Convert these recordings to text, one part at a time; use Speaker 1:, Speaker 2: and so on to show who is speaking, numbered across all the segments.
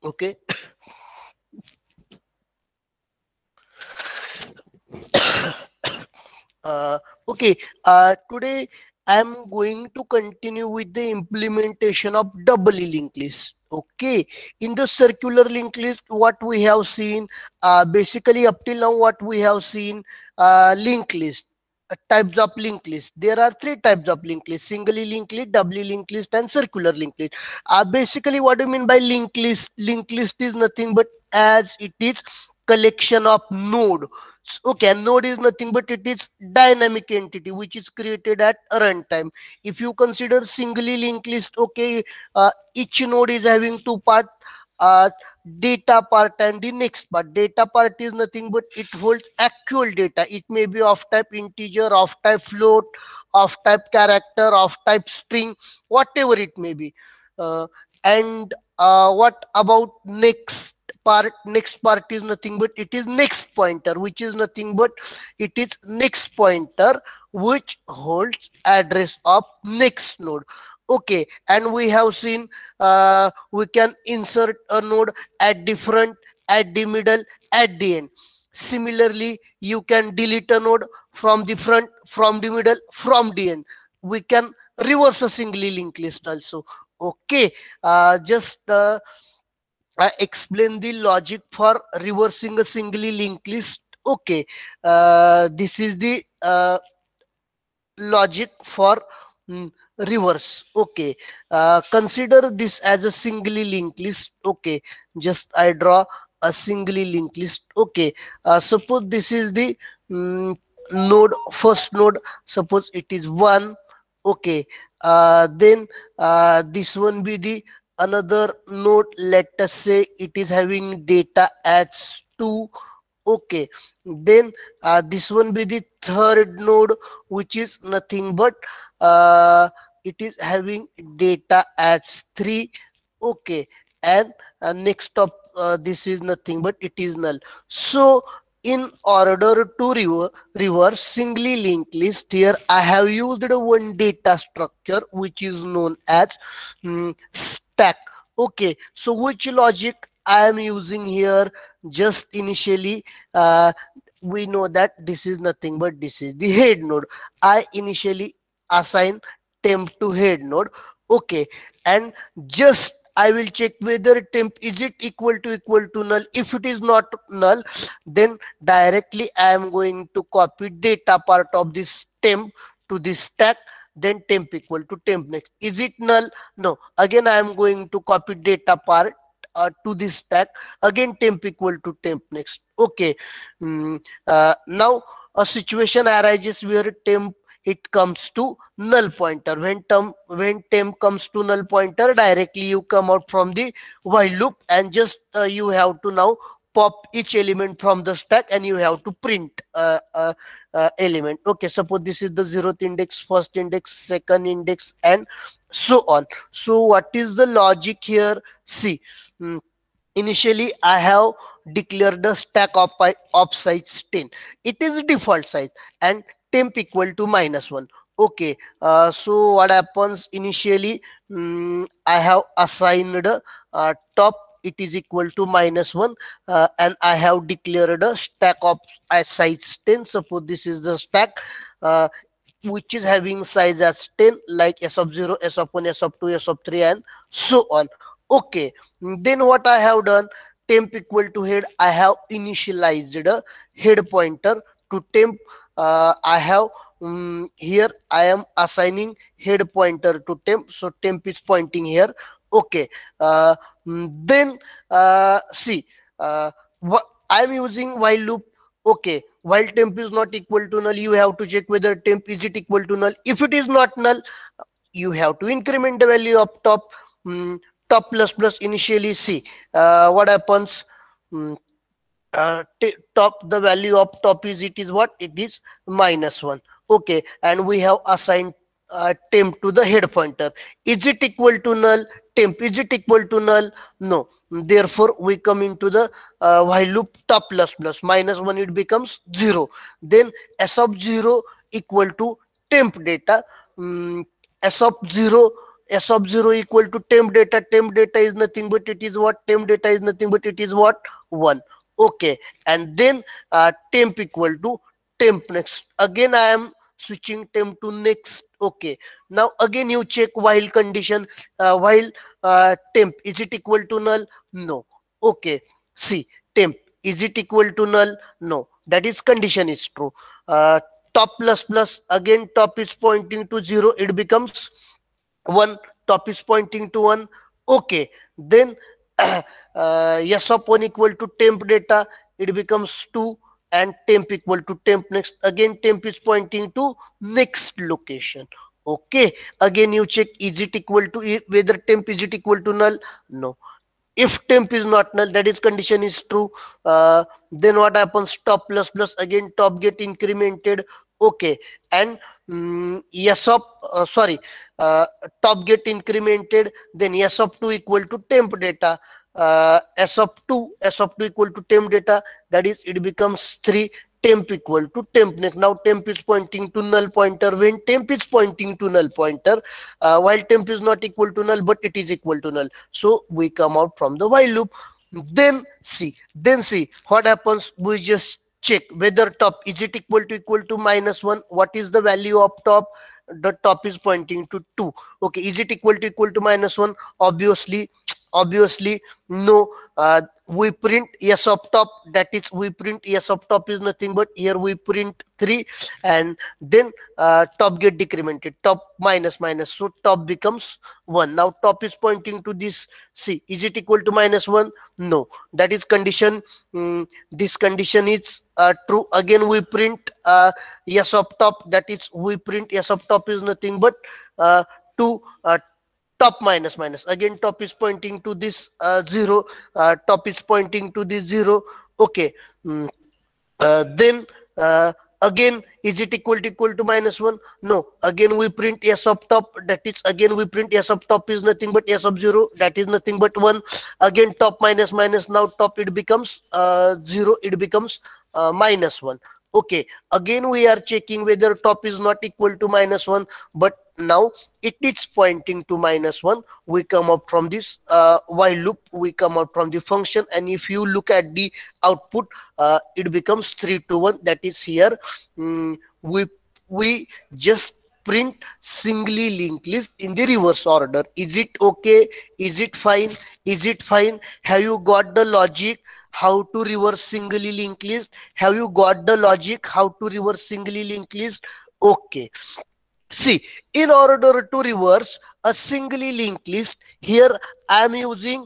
Speaker 1: Okay. uh, okay, today I'm going to continue with the implementation of double linked list. Okay, in the circular linked list, what we have seen, basically up till now, what we have seen, linked list. Types of linked list. There are three types of linked list: singly linked list, doubly linked list, and circular linked list. Basically, what do you mean by linked list? Linked list is nothing but as it is collection of node. Okay, and node is nothing but it is dynamic entity which is created at runtime. If you consider singly linked list, okay, each node is having two part, uh, data part and the next part. Data part is nothing but it holds actual data. It may be of type integer, of type float, of type character, of type string, whatever it may be. And what about next part? Next part is nothing but it is next pointer, which is nothing but it is next pointer which holds address of next node. Okay, and we have seen, we can insert a node at the front, at the middle, at the end. Similarly, you can delete a node from the front, from the middle, from the end. We can reverse a singly linked list also. Okay, just I explain the logic for reversing a singly linked list. Okay, this is the logic for reverse. Okay, consider this as a singly linked list. Okay, just I draw a singly linked list. Okay, suppose this is the mm, node, first node. Suppose it is 1. Okay, then this one be the another node. Let us say it is having data as 2. Okay, then this one be the third node, which is nothing but uh, it is having data as 3. Okay, and next up, this is nothing but it is null. So in order to reverse singly linked list, here I have used one data structure which is known as stack. Okay, so which logic I am using here? Just initially, uh, we know that this is nothing but this is the head node. I initially assign temp to head node. Okay, and just I will check whether temp is it equal to null. If it is not null, then directly I am going to copy data part of this temp to this stack. Then temp equal to temp next. Is it null? No. Again I am going to copy data part to this stack. Again temp equal to temp next. Okay. Now a situation arises where temp it comes to null pointer. When temp comes to null pointer, directly you come out from the while loop and just you have to now pop each element from the stack and you have to print element. Okay, suppose this is the 0th index, first index, second index, and so on. So what is the logic here? See, mm, initially I have declared the stack of size 10. It is default size and temp equal to -1. Okay, so what happens initially, I have assigned top, it is equal to -1, and I have declared a stack of size 10. Suppose this is the stack, uh, which is having size as 10, like s of 0, s of 1, s of 2, s of 3, and so on. Okay, then what I have done, temp equal to head, I have initialized a head pointer to temp. I have here I am assigning head pointer to temp, so temp is pointing here. Okay, then see, what I am using while loop. Okay, while temp is not equal to null, you have to check whether temp is it equal to null. If it is not null, you have to increment the value of top. mm, Top plus plus initially. See what happens. Mm, Top, the value of top is, it is what it is, -1. Okay, and we have assigned temp to the head pointer. Is it equal to null? Temp, is it equal to null? No. Therefore we come into the while loop. Top plus plus -1, it becomes 0. Then s of 0 equal to temp data. S of 0 S of 0 equal to temp data. Temp data is nothing but it is what? Temp data is nothing but it is what? 1. Okay. And then temp equal to temp next. Again, I am switching temp to next. Okay. Now again you check while condition, while temp, is it equal to null? No. Okay. See, temp, is it equal to null? No. That is condition is true. Top plus plus, again top is pointing to 0, it becomes 1. Top is pointing to 1. Okay. Then s of 1 equal to temp data, it becomes 2, and temp equal to temp next. Again temp is pointing to next location. Okay. Again you check, is it equal to, whether temp, is it equal to null? No. If temp is not null, that is condition is true. Then what happens? Top plus plus, again top get incremented. Okay. And s of sorry top get incremented, then s of 2 equal to temp data. S of 2 equal to temp data, that is it becomes 3. Temp equal to temp next. Now temp is pointing to null pointer. When temp is pointing to null pointer, while temp is not equal to null but it is equal to null, so we come out from the while loop. Then see what happens. We just check whether top, is it equal to -1. What is the value of top? The top is pointing to 2. Okay. Is it equal to -1? Obviously no. We print s of top, that is we print s of top is nothing but here we print 3, and then top get decremented, top minus minus, so top becomes 1. Now top is pointing to this. See, is it equal to -1? No. That is condition. This condition is true. Again we print s of top, that is we print s of top is nothing but 2. Top minus minus, again top is pointing to this 0. Top is pointing to this 0. Okay. Then again, is it equal to -1? No. Again we print s of top, that is again we print s of top is nothing but s of 0, that is nothing but 1. Again top minus minus, now top it becomes 0, it becomes -1. Okay. Again we are checking whether top is not equal to -1, but now it is pointing to -1. We come up from this while loop, we come out from the function, and if you look at the output, it becomes 3 to 1. That is here. We just print singly linked list in the reverse order. Is it okay? Is it fine? Is it fine? Have you got the logic how to reverse singly linked list? Have you got the logic how to reverse singly linked list? Okay. See, in order to reverse a singly linked list, here I am using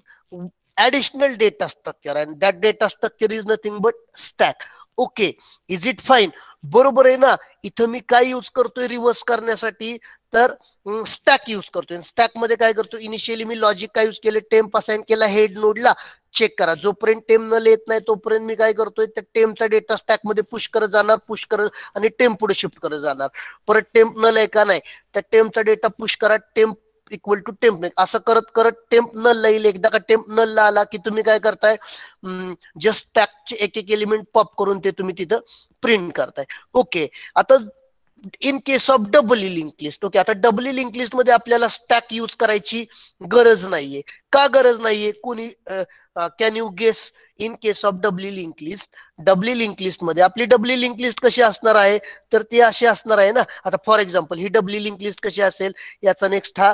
Speaker 1: additional data structure, and that data structure is nothing but stack. Okay. Is it fine? बरोबर आहे ना. इथं मी काय use करतोय reverse करण्यासाठी, तर stack use करतोय. स्टॅक मध्ये काय करतो, इनिशियली मी लॉजिक काय यूज केले, टेम्प असाइन केला हेड नोडला. चेक करा, जोपर्यंत टेम न येत नाही तोपर्यंत मी काय करतोय, त्या टेमचा डेटा स्टॅक मध्ये पुश करत जाणार, पुश करत, आणि टेम्प पुढे शिफ्ट करत जाणार. परत टेम्प न आहे का नाही, त्या टेमचा डेटा पुश करा, टेम्प इक्वल टू टेम्प नाही, असं करत करत टेम्प नल येईल. एकदा का टेम्प नल आला की तुम्ही काय करताय, जस्ट स्टॅकचे एक एक एलिमेंट पॉप करून ते तुम्ही तिथं प्रिंट करताय. ओके. आता in case of doubly link list, okay, आता डबली लिंक लिस्ट मध्ये आपल्याला स्टॅक यूज करायची गरज नाहीये. का गरज नाहीये? कोणी can you guess? In case of doubly link list, doubly link list मध्ये आपली डबली लिंक लिस्ट कशी असणार आहे, तर ती अशी असणार आहे ना. आता फॉर एक्झाम्पल ही डबली लिंक लिस्ट कशी असेल, याचा नेक्स्ट हा,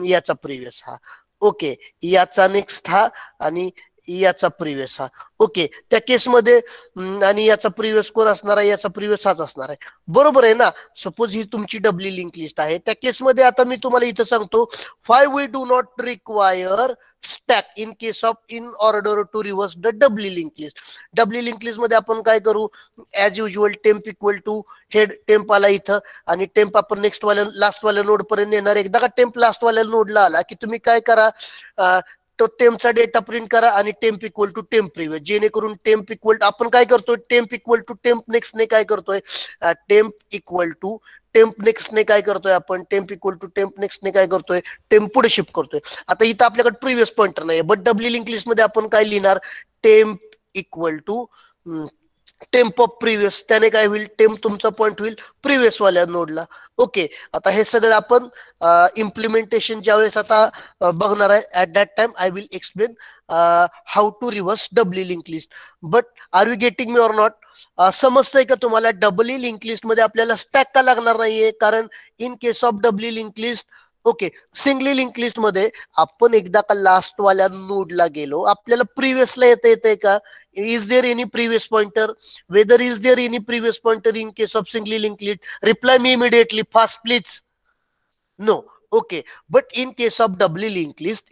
Speaker 1: याचा प्रिव्हियस हा, ओके, याचा नेक्स्ट हा, आणि याचा प्रिव्हियस हा. ओके. त्या केसमध्ये आणि याचा प्रिव्हियस कोण असणार आहे, याचा प्रिव्हियस हाच असणार आहे. बरोबर आहे ना. सपोज ही तुमची डबली लिंक लिस्ट आहे. त्या केसमध्ये आता मी तुम्हाला इथं सांगतो, why we do not require stack in case of in order to reverse the doubly link list. Doubly link list मध्ये आपण काय करू, as usual temp equal to head, temp आला इथं, आणि टेम्प आपण नेक्स्ट वाल्या लास्ट वाल्या नोड पर्यंत येणार. एकदा का टेम्प लास्ट वाल्या नोडला आला की तुम्ही काय करा, तो टेम्पचा डेटा प्रिंट करा आणि temp equal to temp previous, जेणेकरून टेम्प इक्वल, आपण काय करतोय, temp equal to temp next ने काय करतोय, temp equal to temp next ने काय करतोय, आपण temp equal to temp next ने काय करतोय, टेम्प पुढे शिफ्ट करतोय. आता इथं आपल्याकडे प्रिव्हियस पॉइंटर नाही, बट डबली लिंक लिस्ट मध्ये आपण काय लिहिणार, temp equal to temp of previous, त्याने काय होईल, टेम्प तुमचा पॉईंट होईल प्रिव्हियस वाल्या नोडला. ओके, आता हे सगळं आपण इम्प्लिमेंटेशन ज्यावेळेस आता बघणार आहे, at that time I will explain how to reverse doubly link list. But are you getting me or not? समजतंय का तुम्हाला? डबली लिंक लिस्ट मध्ये आपल्याला स्टॅक का लागणार नाहीये, कारण in case of doubly link list, okay, singly link list मध्ये आपण एकदा का लास्ट वाल्या नोडला गेलो, आपल्याला प्रिव्हियसला येते का? Is there any previous pointer? Whether is there any previous pointer in case of singly linked list? Reply me immediately, fast please. No. Okay. But in case of doubly linked list,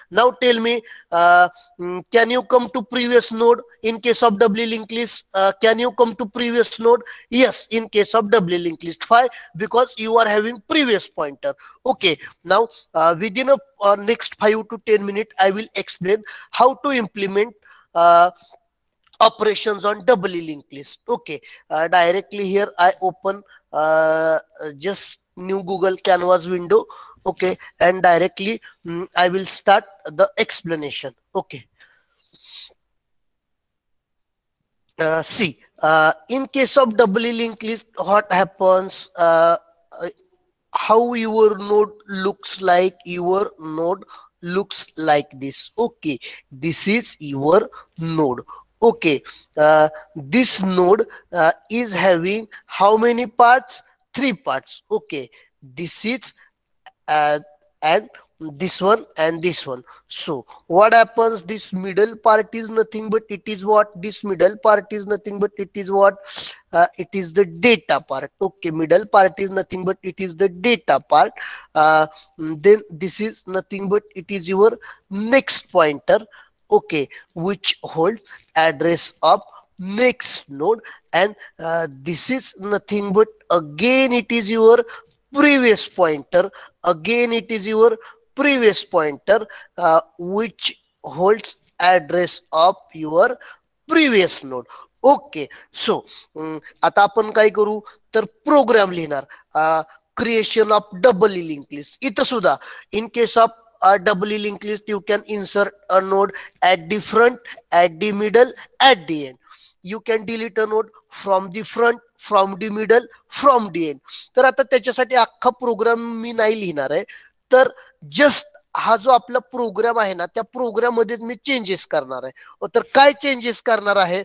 Speaker 1: now tell me, can you come to previous node? In case of doubly linked list, can you come to previous node? Yes, in case of doubly linked list. Why? Because you are having previous pointer. Okay. Now, within a next 5 to 10 minutes, I will explain how to implement operations on doubly linked list. Okay, directly here I open just new Google Canvas window. Okay, and directly I will start the explanation. Okay, see, in case of doubly linked list, what happens? How your node looks like? Your node looks like this. Okay, this is your node. Okay, this node is having how many parts? Three parts. Okay, this is uh, and this one and this one. So what happens? This middle part is nothing but it is what? This middle part is nothing but it is what? It is the data part. Okay, middle part is nothing but it is the data part. Then this is nothing but it is your next pointer. Okay, which holds address of next node, and this is nothing but again it is your previous pointer. Again it is your previous pointer, which holds address of your previous node. Okay, so आता आपण काय करू, तर programme लिहिणार, creation of doubly link list. इथं सुद्धा in case of doubly linked list, you can insert a node at the front, at the middle, at the end. You can delete a node from the front, from the middle, from the end. तर आता त्याच्यासाठी अख्खा programme मी नाही लिहिणार आहे, तर just हा जो आपला प्रोग्राम आहे ना, त्या प्रोग्राम मध्ये मी चेंजेस करणार आहे. तर काय चेंजेस करणार आहे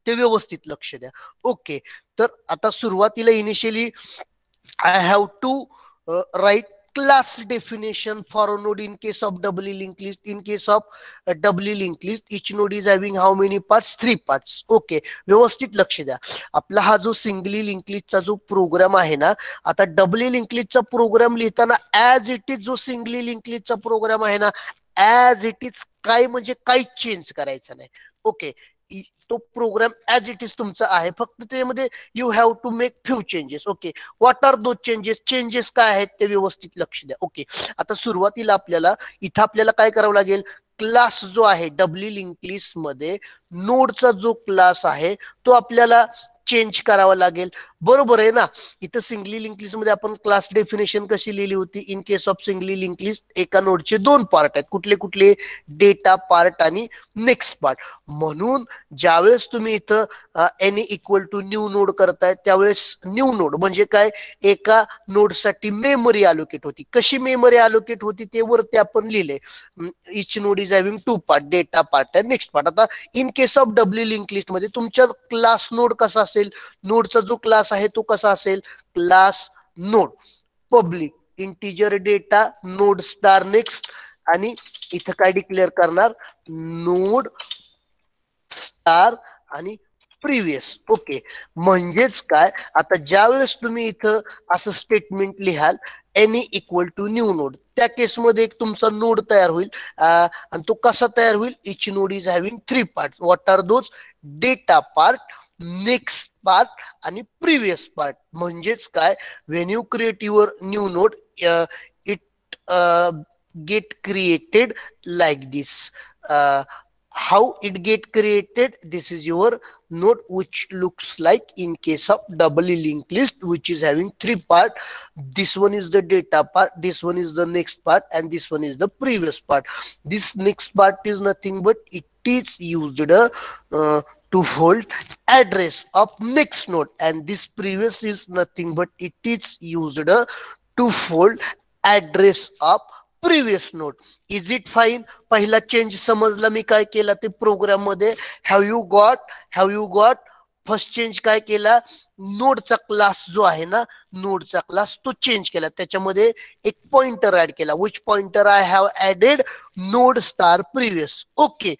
Speaker 1: ते व्यवस्थित लक्ष द्या. ओके, तर आता सुरुवातीला initially I have to write class definition for a node in case of doubly linked list. In case of a doubly linked list, each node is having how many parts? 3 parts. Okay, व्यवस्थित लक्ष द्या. आपला हा जो singly link लिस्टचा जो program आहे ना, आता डबली लिंक लिस्टचा प्रोग्राम लिहिताना ऍज इट इज जो सिंगली लिंक लिस्टचा प्रोग्राम आहे ना, ऍज इट इज, काय म्हणजे काही चेंज करायचं नाही. ओके, तो प्रोग्राम ऍज इट इज तुमचा आहे, फक्त त्यामध्ये you have to make few changes. Okay, what are those changes? Changes काय आहेत ते व्यवस्थित लक्ष द्या. ओके, आता सुरुवातीला आपल्याला इथं आपल्याला काय करावं लागेल, क्लास जो आहे डबली लिंक लिस्ट मध्ये नोडचा जो क्लास आहे तो आपल्याला चेंज करावा लागेल. बरोबर आहे ना? इथं सिंगली लिंक लिस्ट मध्ये आपण क्लास डेफिनेशन कशी लिहिली होती, in case of singly link list एका नोडचे 2 पार्ट आहेत. कुठले कुठले? डेटा पार्ट आणि नेक्स्ट पार्ट. म्हणून ज्यावेळेस तुम्ही इथं any equal to new node करताय, त्यावेळेस न्यू नोड म्हणजे काय, एका नोडसाठी मेमरी अलोकेट होती. कशी मेमरी अलोकेट होती ते वरती आपण लिहिले. Each node is having 2 part, data part आणि नेक्स्ट पार्ट. आता in case of doubly link list मध्ये तुमच्या क्लास नोड कसा असेल, नोडचा जो क्लास आहे तो कसा असेल, class node public integer data node star next, आणि इथं काय डिक्लेअर करणार, नोड स्टार आणि प्रिव्हियस. ओके, म्हणजेच काय, आता ज्या वेळेस तुम्ही इथं असं स्टेटमेंट लिहाल any equal to new node, त्या केसमध्ये एक तुमचा नोड तयार होईल. आणि तो कसा तयार होईल, each node is having 3 part. What are those? Data part, next part आणि प्रिव्हियस पार्ट. म्हणजेच काय, when you create your new node, it get created like this. How it get created? This is your node which looks like in case of doubly linked list, which is having 3 part. This one is the data part, this one is the next part, and this one is the previous part. This next part is nothing but it is used to hold address of next node, and this previous is nothing but it is used to hold address of previous node. Is it fine? पहिला change समजला मी काय केला ते programme मध्ये. Have you got first change काय केला, नोडचा class जो आहे ना, नोडचा क्लास तो चेंज केला, त्याच्यामध्ये एक पॉइंटर ऍड केला. Which pointer I have added, node star previous. Okay.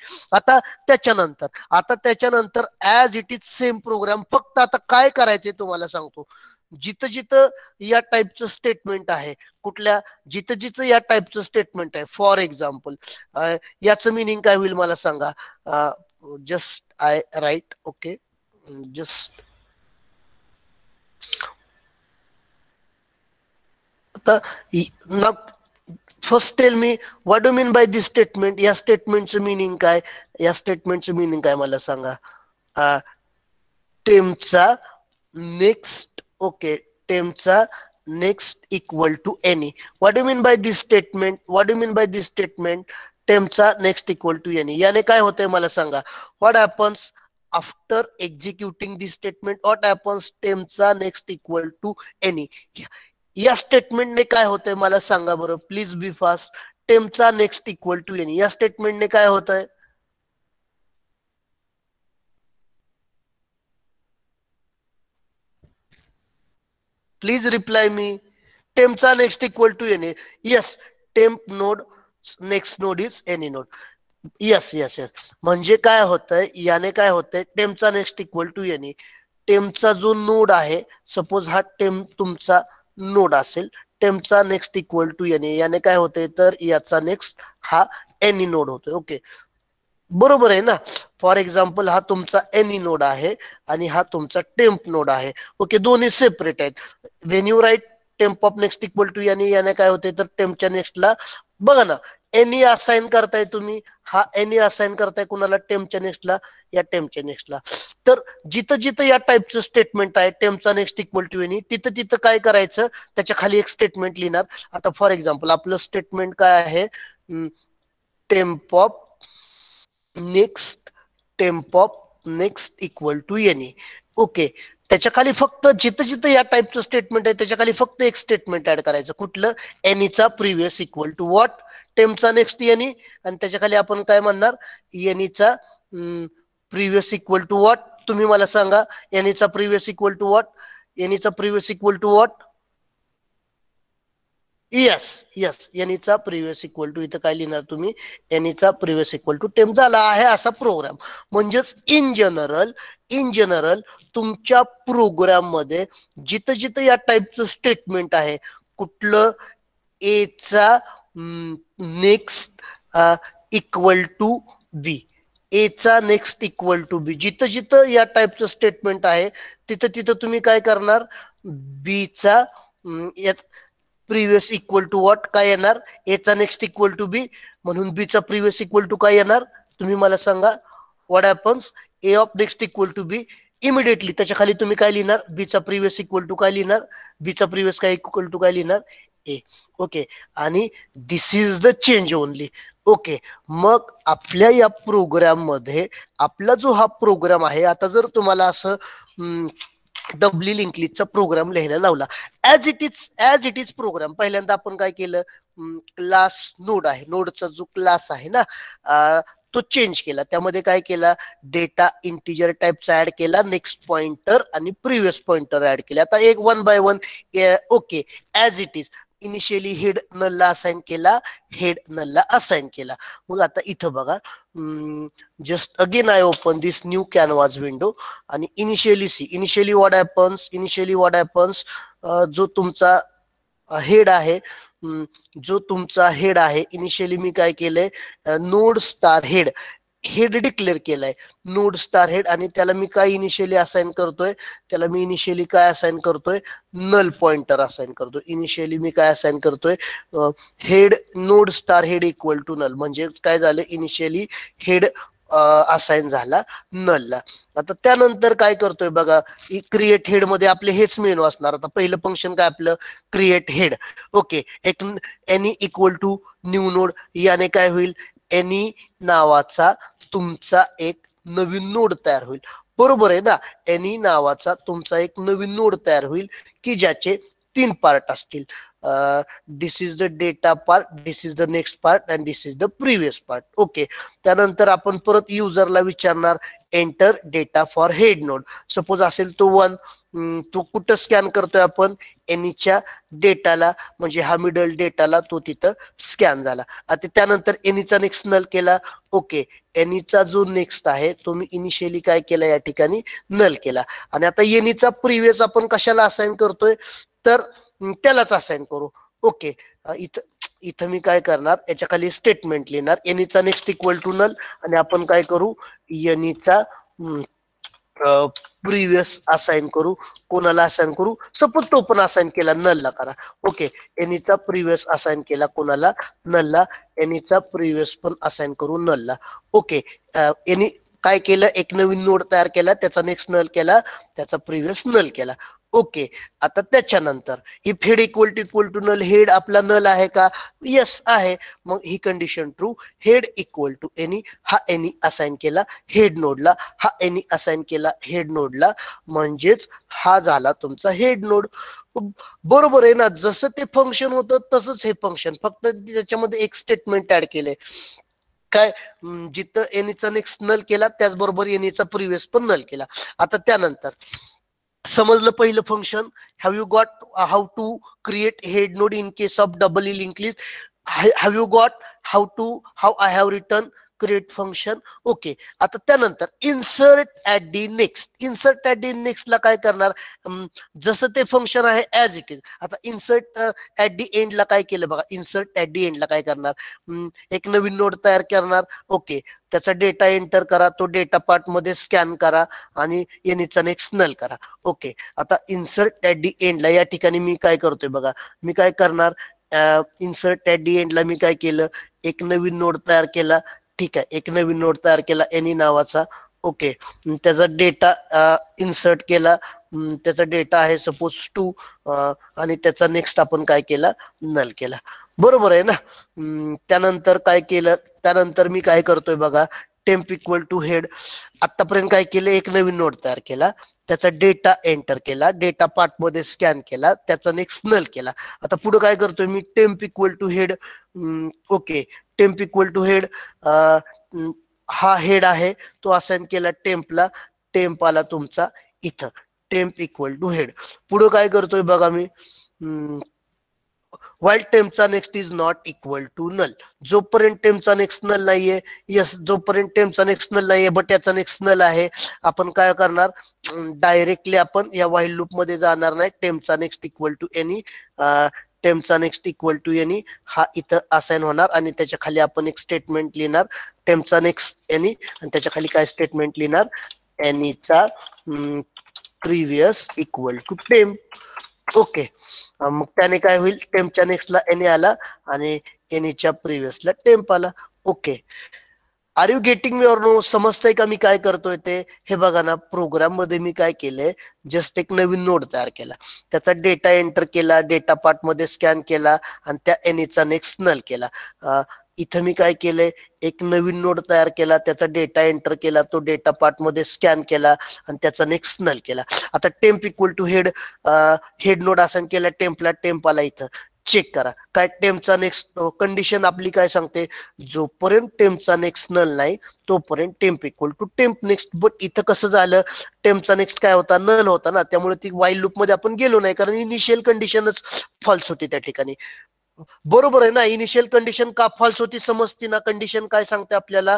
Speaker 1: त्याच्यानंतर as it is same program, फक्त आता काय करायचंय तुम्हाला सांगतो. जिथं जिथं या टाईपचं स्टेटमेंट आहे, जिथं जिथं या टाईपचं स्टेटमेंट आहे, फॉर एक्झाम्पल याचं मिनिंग काय होईल मला सांगा. Just I write. Okay, just आता first tell me what do mean by this statement. या स्टेटमेंटचं मिनिंग काय, मला सांगा. टेमचा नेक्स्ट, ओके, टेमचा next equal to any. What do mean by this statement, टेमचा नेक्स्ट इक्वल टू एनी. याने काय होतंय मला सांगा. What happens after executing this statement, what happens टेमचा नेक्स्ट इक्वल टू एनी. या स्टेटमेंटने काय होतंय मला सांगा बरं, प्लीज बी फास्ट. टेमचा नेक्स्ट इक्वल टू एनी, या स्टेटमेंटने काय होतंय. Please reply me. टेमचा next equal to any. Yes, temp node next node is any node. Yes yes yes. म्हणजे काय होतंय, याने काय होतंय, टेमचा नेक्स्ट इक्वल टू एनी. टेमचा जो नोड आहे, सपोज हा टेम तुमचा नोड असेल, टेमचा नेक्स्ट इक्वल टू एनी. याने काय होतंय तर याचा नेक्स्ट हा एनी नोड होतोय. ओके, बरोबर आहे ना. फॉर एक्झाम्पल हा तुमचा एनी नोड आहे आणि हा तुमचा टेम्प नोड आहे. ओके, दोन्ही सेपरेट आहेत. When you write temp of next equal to any, याने काय होते तर टेम्पच्या नेक्स्टला बघा ना, एनी असाइन करताय तुम्ही. हा एनी असाइन करताय कुणाला, टेम्पच्या नेक्स्टला, या टेम्पच्या नेक्स्टला. तर जिथं जिथं या टाईपचं स्टेटमेंट आहे, टेम्पचा नेक्स्ट इक्वल टू एनी, तिथं तिथं काय करायचं, त्याच्या खाली एक स्टेटमेंट लिहिणार. आता फॉर एक्झाम्पल आपलं स्टेटमेंट काय आहे, temp of next equal to any. Okay, त्याच्या खाली फक्त जिथं जिथं या टाईपचं स्टेटमेंट आहे त्याच्या खाली फक्त एक स्टेटमेंट ऍड करायचं. कुठलं, एनीचा प्रिव्हियस इक्वल टू व्हॉट, टेमचा नेक्स्ट एनी, आणि त्याच्या खाली आपण काय म्हणणार, एनीचा प्रिव्हियस इक्वल टू व्हॉट. तुम्ही मला सांगा, एनीचा previous equal to what, yes yes, एनीचा प्रिव्हियस इक्वल टू, इथं काय लिहिणार तुम्ही, एनीचा प्रिव्हियस इक्वल टू टेम. झाला आहे असा प्रोग्राम. म्हणजेच इन जनरल तुमच्या प्रोग्राम मध्ये जिथं जिथं या टाईपचं स्टेटमेंट आहे, कुठलं, एचा नेक्स्ट इक्वल टू बी, एचा नेक्स्ट इक्वल टू बी, जिथं जिथं या टाईपचं स्टेटमेंट आहे तिथं तिथं तुम्ही काय करणार, बीचा प्रिव्हियस इक्वल टू व्हॉट काय येणार, एचा नेक्स्ट इक्वल टू बी, म्हणून बीचा प्रिव्हियस इक्वल टू काय येणार, तुम्ही मला सांगा. What happens A of next equal to B, immediately त्याच्या खाली तुम्ही काय लिहिणार, बीचा प्रिव्हियस इक्वल टू काय लिहिणार, बीचा प्रिव्हियस काय इक्वल टू काय लिहिणार, ए. ओके, आणि this is the change only. Okay, मग आपल्या या प्रोग्राम मध्ये आपला जो हा प्रोग्राम आहे, आता जर तुम्हाला असं डब्ल्यू लिंक लिस्टचा प्रोग्राम लिहायला लावला, ऍज इट इज प्रोग्राम, पहिल्यांदा आपण काय केलं, क्लास नोड आहे, नोडचा जो क्लास आहे ना, तो चेंज केला. त्यामध्ये काय केला, डेटा इंटिजर टाईपचा ऍड केला, नेक्स्ट पॉइंटर आणि प्रिव्हियस पॉइंटर ऍड केले. आता एक one by one. Okay, as it is initially head नलला असाइन केला, हेड नलला असाइन केला. मग आता इथं बघा, just again I open this new canvas window आणि इनिशियली व्हॉट हॅपन्स, जो तुमचा हेड आहे, इनिशियली मी काय केलंय, नोड स्टार हेड डिक्लेअर केलाय, नोड स्टार हेड, आणि त्याला मी काय इनिशियली असाइन करतोय, नल पॉइंटर असाइन करतोय. इनिशियली मी काय असाइन करतोय, head node star head equal to null, म्हणजे काय झालं, इनिशियली हेड असाइन झाला नलला. आता त्यानंतर काय करतोय बघा, क्रिएट हेड मध्ये आपले हेच मेनू असणार. आता पहिलं फंक्शन काय आपलं, क्रिएट हेड. ओके, एक any equal to new node, याने काय होईल, एनी नावाचा तुमचा एक नवीन नोड तयार होईल. बरोबर आहे ना. एनी नावाचा तुमचा एक नवीन नोड तयार होईल की ज्याचे 3 पार्ट असतील. This is the data part, this is the next part and this is the previous part. Okay. त्यानंतर आपण परत युजरला विचारणार enter data for head node. Suppose असेल तो 1, तो कुठं स्कॅन करतोय आपण, एनीच्या डेटाला, म्हणजे हा मिडल डेटाला तो तिथं स्कॅन झाला. आता त्यानंतर एनीचा नेक्स्ट नल केला. ओके. एनीचा जो नेक्स्ट आहे तो मी इनिशियली काय केला या ठिकाणी नल केला. आणि आता एनीचा प्रिव्हियस आपण कशाला असाइन करतोय, तर त्यालाच असाइन करू. ओके. इथं इथं मी काय करणार, याच्या खाली स्टेटमेंट लिहिणार एनीचा नेक्स्ट इक्वल टू नल, आणि आपण काय करू, एनीचा प्रिव्हियस असाइन करू. कोणाला असाइन करू, सपोज तो पण असाइन केला नलला करा. ओके. एनीचा प्रिव्हियस असाइन केला कोणाला, नलला. एनीचा प्रिव्हियस पण असाइन करू नलला. ओके. एनी काय केलं, एक नवीन नोड तयार केला, त्याचा नेक्स्ट नल केला, त्याचा प्रिव्हियस नल केला. ओके. आता त्याच्यानंतर if head equal to null, head आपला नल आहे का, येस आहे. मग ही condition true. Head equal to any, हा एनी असाइन केला हेड नोडला, हा एनी असाइन केला हेड नोडला, म्हणजेच हा झाला तुमचा हेड नोड. बरोबर आहे ना. जसं ते फंक्शन होतं तसंच हे फंक्शन, फक्त त्याच्यामध्ये एक स्टेटमेंट ऍड केलंय. काय, जिथं एनीचा नेक्स्ट नल केला त्याचबरोबर एनीचा प्रिव्हियस पण नल केला. आता त्यानंतर समजलं पहिलं function. Have you got how to create head node in case of double link list. Have you got how I have return create function. Okay. आता त्यानंतर insert at the next. Insert at the next ला काय करणार, जसं ते function आहे as it is. आता insert at the end ला काय केलं बघा, इन्सर्ट ऍट दी एंड ला काय करणार, एक नवीन नोड तयार करणार. ओके. त्याचा डेटा एंटर करा, तो डेटा पार्ट मध्ये स्कॅन करा आणि एनीचा नेक्स्ट नल करा. ओके. आता इन्सर्ट ऍट दी एंडला या ठिकाणी मी काय करतोय बघा, मी काय करणार, इन्सर्ट ऍट दी एंडला मी काय केलं, एक नवीन नोड तयार केला. ठीक आहे. एक नवीन नोड तयार केला एनी नावाचा. ओके. त्याचा डेटा इन्सर्ट केला. त्याचा डेटा आहे सपोज 2, आणि त्याचा नेक्स्ट आपण काय केला, नल केला. बरोबर आहे ना. त्यानंतर काय केलं, त्यानंतर मी काय करतोय बघा, टेम्प इक्वल टू हेड. आतापर्यंत काय केलं, एक नवीन नोड तयार केला, त्याचा डेटा एंटर केला, डेटा पार्ट मध्ये स्कॅन केला, त्याचा नेक्स्ट नल केला. आता पुढे काय करतोय मी, temp equal to head. Okay. Temp equal to head, हा हेड आहे तो असाइन केला टेम्पला. टेम्प आला तुमचा इथं, टेम्प इक्वल टू हेड. पुढे काय करतोय बघा मी, वाईल टेम्पचा next is not equal to null. जोपर्यंत टेम्पचा नेक्स्ट नल नाहीये, यस, जोपर्यंत टेम्पचा नेक्स्ट नल नाहीये बट याचा नेक्स्ट नल आहे, आपण काय करणार, डायरेक्टली आपण या वाईल लूप मध्ये जाणार नाही. टेम्पचा नेक्स्ट इक्वल टू एनी, टेम्पचा नेक्स्ट इक्वल टू एनी हा इथं असाइन होणार, आणि त्याच्या खाली आपण एक स्टेटमेंट लिहिणार, टेम्पचा नेक्स्ट एनी, आणि त्याच्या खाली काय स्टेटमेंट लिहिणार, एनीचा previous equal to temp. Okay. मग त्याने काय होईल, टेम्पच्या नेक्स्टला एनी आला आणि एनीच्या प्रिव्हियसला टेम्प आला. Okay. Are you getting me or no? समजतंय का मी काय करतोय ते? हे बघा ना, प्रोग्राम मध्ये मी काय केलंय, जस्ट एक नवीन नोड तयार केला, त्याचा डेटा एंटर केला, डेटा पार्ट मध्ये स्कॅन केला, आणि त्या एनीचा नेक्स्ट नल केला. इथं मी काय केलंय, एक नवीन नोड तयार केला, त्याचा डेटा एंटर केला, तो डेटा पार्ट मध्ये स्कॅन केला, आणि त्याचा नेक्स्ट नल केला. आता temp equal to head, head node assign केला टेम्पला, टेम्प आला इथं. चेक करा काय टेम्पचा नेक्स्ट कंडिशन आपली काय सांगते, जोपर्यंत टेम्पचा नेक्स्ट नल नाही तोपर्यंत temp equal to temp next. But इथं कसं झालं, टेम्पचा नेक्स्ट काय होता, नल होता ना, त्यामुळे ती वाईल लूप मध्ये आपण गेलो नाही, कारण इनिशियल कंडिशनच फॉल्स होती त्या ठिकाणी. बरोबर आहे ना. इनिशियल कंडिशन का फॉल्स होती समजते ना. कंडिशन काय सांगते आपल्याला,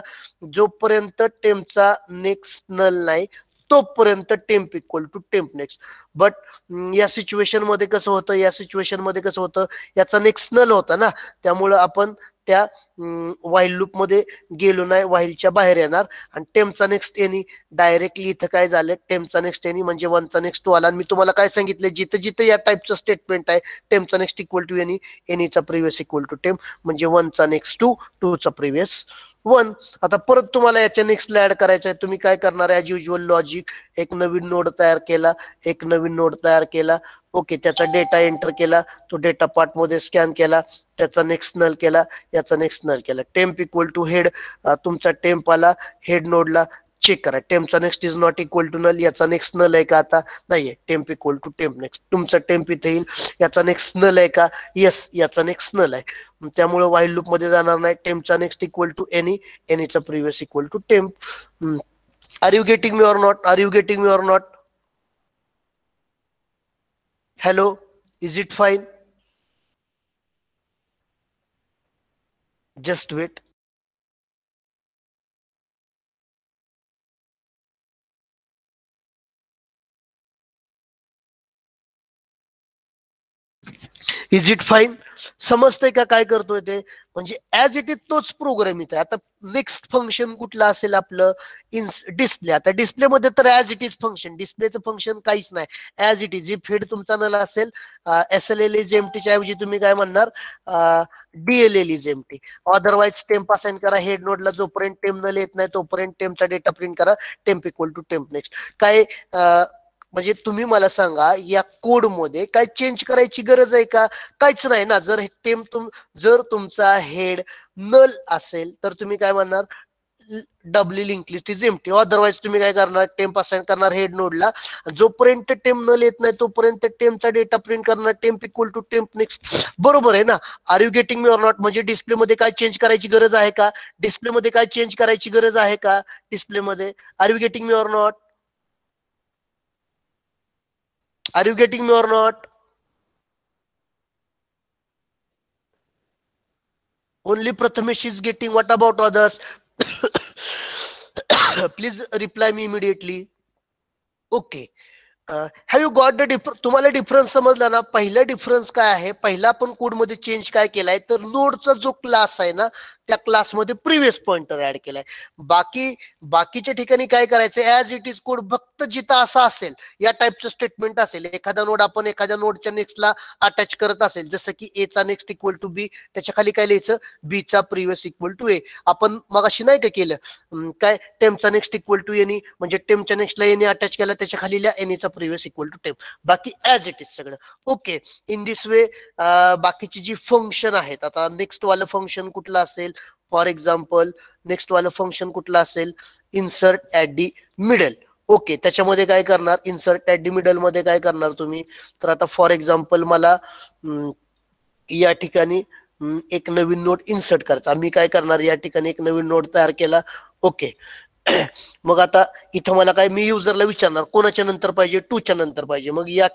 Speaker 1: जोपर्यंत टेम्पचा नेक्स्ट नल नाही तोपर्यंत temp equal to temp next. But या सिच्युएशन मध्ये कसं होतं, या सिच्युएशन मध्ये कसं होतं, याचा नेक्स्ट नल होता ना, त्यामुळं आपण त्या वाईल लूप मध्ये गेलो नाही, वाईलच्या बाहेर येणार, आणि टेम्पचा नेक्स्ट एनी डायरेक्टली इथं काय झालं, टेम्पचा नेक्स्ट एनी म्हणजे 1चा नेक्स्ट 2 आला. आणि मी तुम्हाला काय सांगितलं, जिथं जिथं या टाईपचं स्टेटमेंट आहे, टेम्पचा नेक्स्ट इक्वल टू एनी, एनीचा प्रिव्हियस इक्वल टू टेम्प, म्हणजे 1चा नेक्स्ट 2, 2चा प्रिव्हियस 1. आता परत तुम्हाला याच्या नेक्स्टला ऍड करायचं आहे, तुम्ही काय करणार, ऍज युजल लॉजिक, एक नवीन नोड तयार केला, एक नवीन नोड तयार केला. ओके. त्याचा डेटा एंटर केला, तो डेटा पार्ट मध्ये स्कॅन केला, त्याचा नेक्स्ट नल केला, याचा नेक्स्ट नल केला. टेम्प इक्वल टू हेड, तुमचा टेम्प आला हेड नोडला. चेक करा. टेम्पचा next is not equal to null. याचा नेक्स्ट नल आहे का? आता नाहीये. Temp equal to temp next. तुमचा टेम्प इथे येईल. याचा नेक्स्ट नल आहे का? येस, याचा नेक्स्ट नल आहे. त्यामुळे व्हाईल लूप मध्ये जाणार नाही. टेम्पचा नेक्स्ट इक्वल टू एनी, एनीचा previous equal to temp. Are you getting me or not? Are you getting me or not? Hello, is it fine? Just wait. Is it fine? समजतंय का काय करतोय ते? म्हणजे ऍज इट इज तोच program इथे. आता नेक्स्ट फंक्शन कुठलं असेल आपलं? डिस्प्ले. आता डिस्प्ले मध्ये तर ऍज इट इज फंक्शन, डिस्प्लेचं फंक्शन काहीच नाही. As it is. If head तुमचा नल असेल, SLL इज एम्प्टीच्या ऐवजी तुम्ही काय म्हणणार? DLL is empty. Otherwise temp assign करा हेड नोडला. जोपर्यंत टेम्प नल येत नाही तोपर्यंत टेम्पचा डेटा प्रिंट करा. Temp equal to temp next. काय म्हणजे तुम्ही मला सांगा, या कोड मध्ये काय चेंज करायची गरज आहे का? काहीच नाही ना. जर तुमचा हेड नल असेल तर तुम्ही काय म्हणणार? W link list is empty. Otherwise तुम्ही काय करणार? टेम्प असाइन करणार हेड नोडला. जोपर्यंत टेम्प नल येत नाही तोपर्यंत टेम्पचा डेटा प्रिंट करणार. Temp equal to temp next. बरोबर आहे ना? Are you getting me or not? म्हणजे डिस्प्ले मध्ये काय चेंज करायची गरज आहे का? डिस्प्ले मध्ये काय चेंज करायची गरज आहे का? डिस्प्ले मध्ये. Are you getting me or not? Are you getting me or not? Only Prathamesh is getting. What about others? Please reply me immediately. Okay. Have you got the तुम्हाला difference समजला ना? पहिला difference काय आहे? पहिला आपण code मध्ये change काय केलाय तर नोडचा जो क्लास आहे ना त्या क्लासमध्ये प्रिव्हियस पॉइंटर ऍड केलाय. बाकीच्या ठिकाणी काय करायचं? ऍज इट इज कोड फक्त जिथं असा असेल या टाईपचं स्टेटमेंट असेल, एखादा नोड आपण एखाद्या नोडच्या नेक्स्टला अटॅच करत असेल, जसं की ए चा नेक्स्ट इक्वल टू बी, त्याच्या खाली काय लिहायचं? बी चा प्रिव्हियस इक्वल टू ए. आपण मगाशी नाही का केलं? काय टेम्पचा नेक्स्ट इक्वल टू एनी, म्हणजे टेम्पच्या नेक्स्टला एनी अटॅच केला, त्याच्या खाली लिहा एनीचा प्रिव्हियस इक्वल टू टेम्प. बाकी ऍज इट इज सगळं ओके. इन दिस वे बाकीची जी फंक्शन आहेत, आता नेक्स्ट वालं फंक्शन कुठलं असेल? फॉर एक्झाम्पल नेक्स्ट वालं फंक्शन कुठलं असेल? Insert at the middle. Okay, त्याच्यामध्ये काय करणार? इन्सर्ट ऍट दी मिडल मध्ये काय करणार तुम्ही? तर आता फॉर एक्झाम्पल मला या ठिकाणी एक नवीन नोड इन्सर्ट करायचा. मी काय करणार? या ठिकाणी एक नवीन नोड तयार केला. ओके. मग आता इथं मला काय? मी युजरला विचारणार कोणाच्या नंतर पाहिजे? 2 च्या नंतर पाहिजे. मग या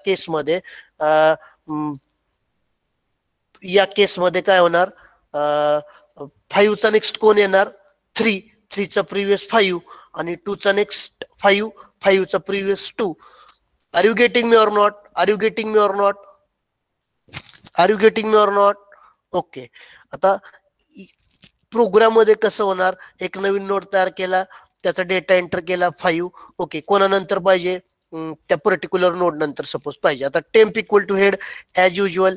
Speaker 1: केसमध्ये काय होणार? 5 चा नेक्स्ट कोण येणार? 3. 3 चा प्रिव्हियस 5 आणि 2 चा नेक्स्ट 5. 5 चा previous 2. Are you getting me or not? Are you getting me or not? Are you getting me or not? Okay. आता प्रोग्राम मध्ये कसं होणार? एक नवीन नोड तयार केला, त्याचा डेटा एंटर केला 5. ओके, कोणानंतर पाहिजे? त्या पर्टिक्युलर नोड नंतर सपोज पाहिजे. आता temp equal to head as usual.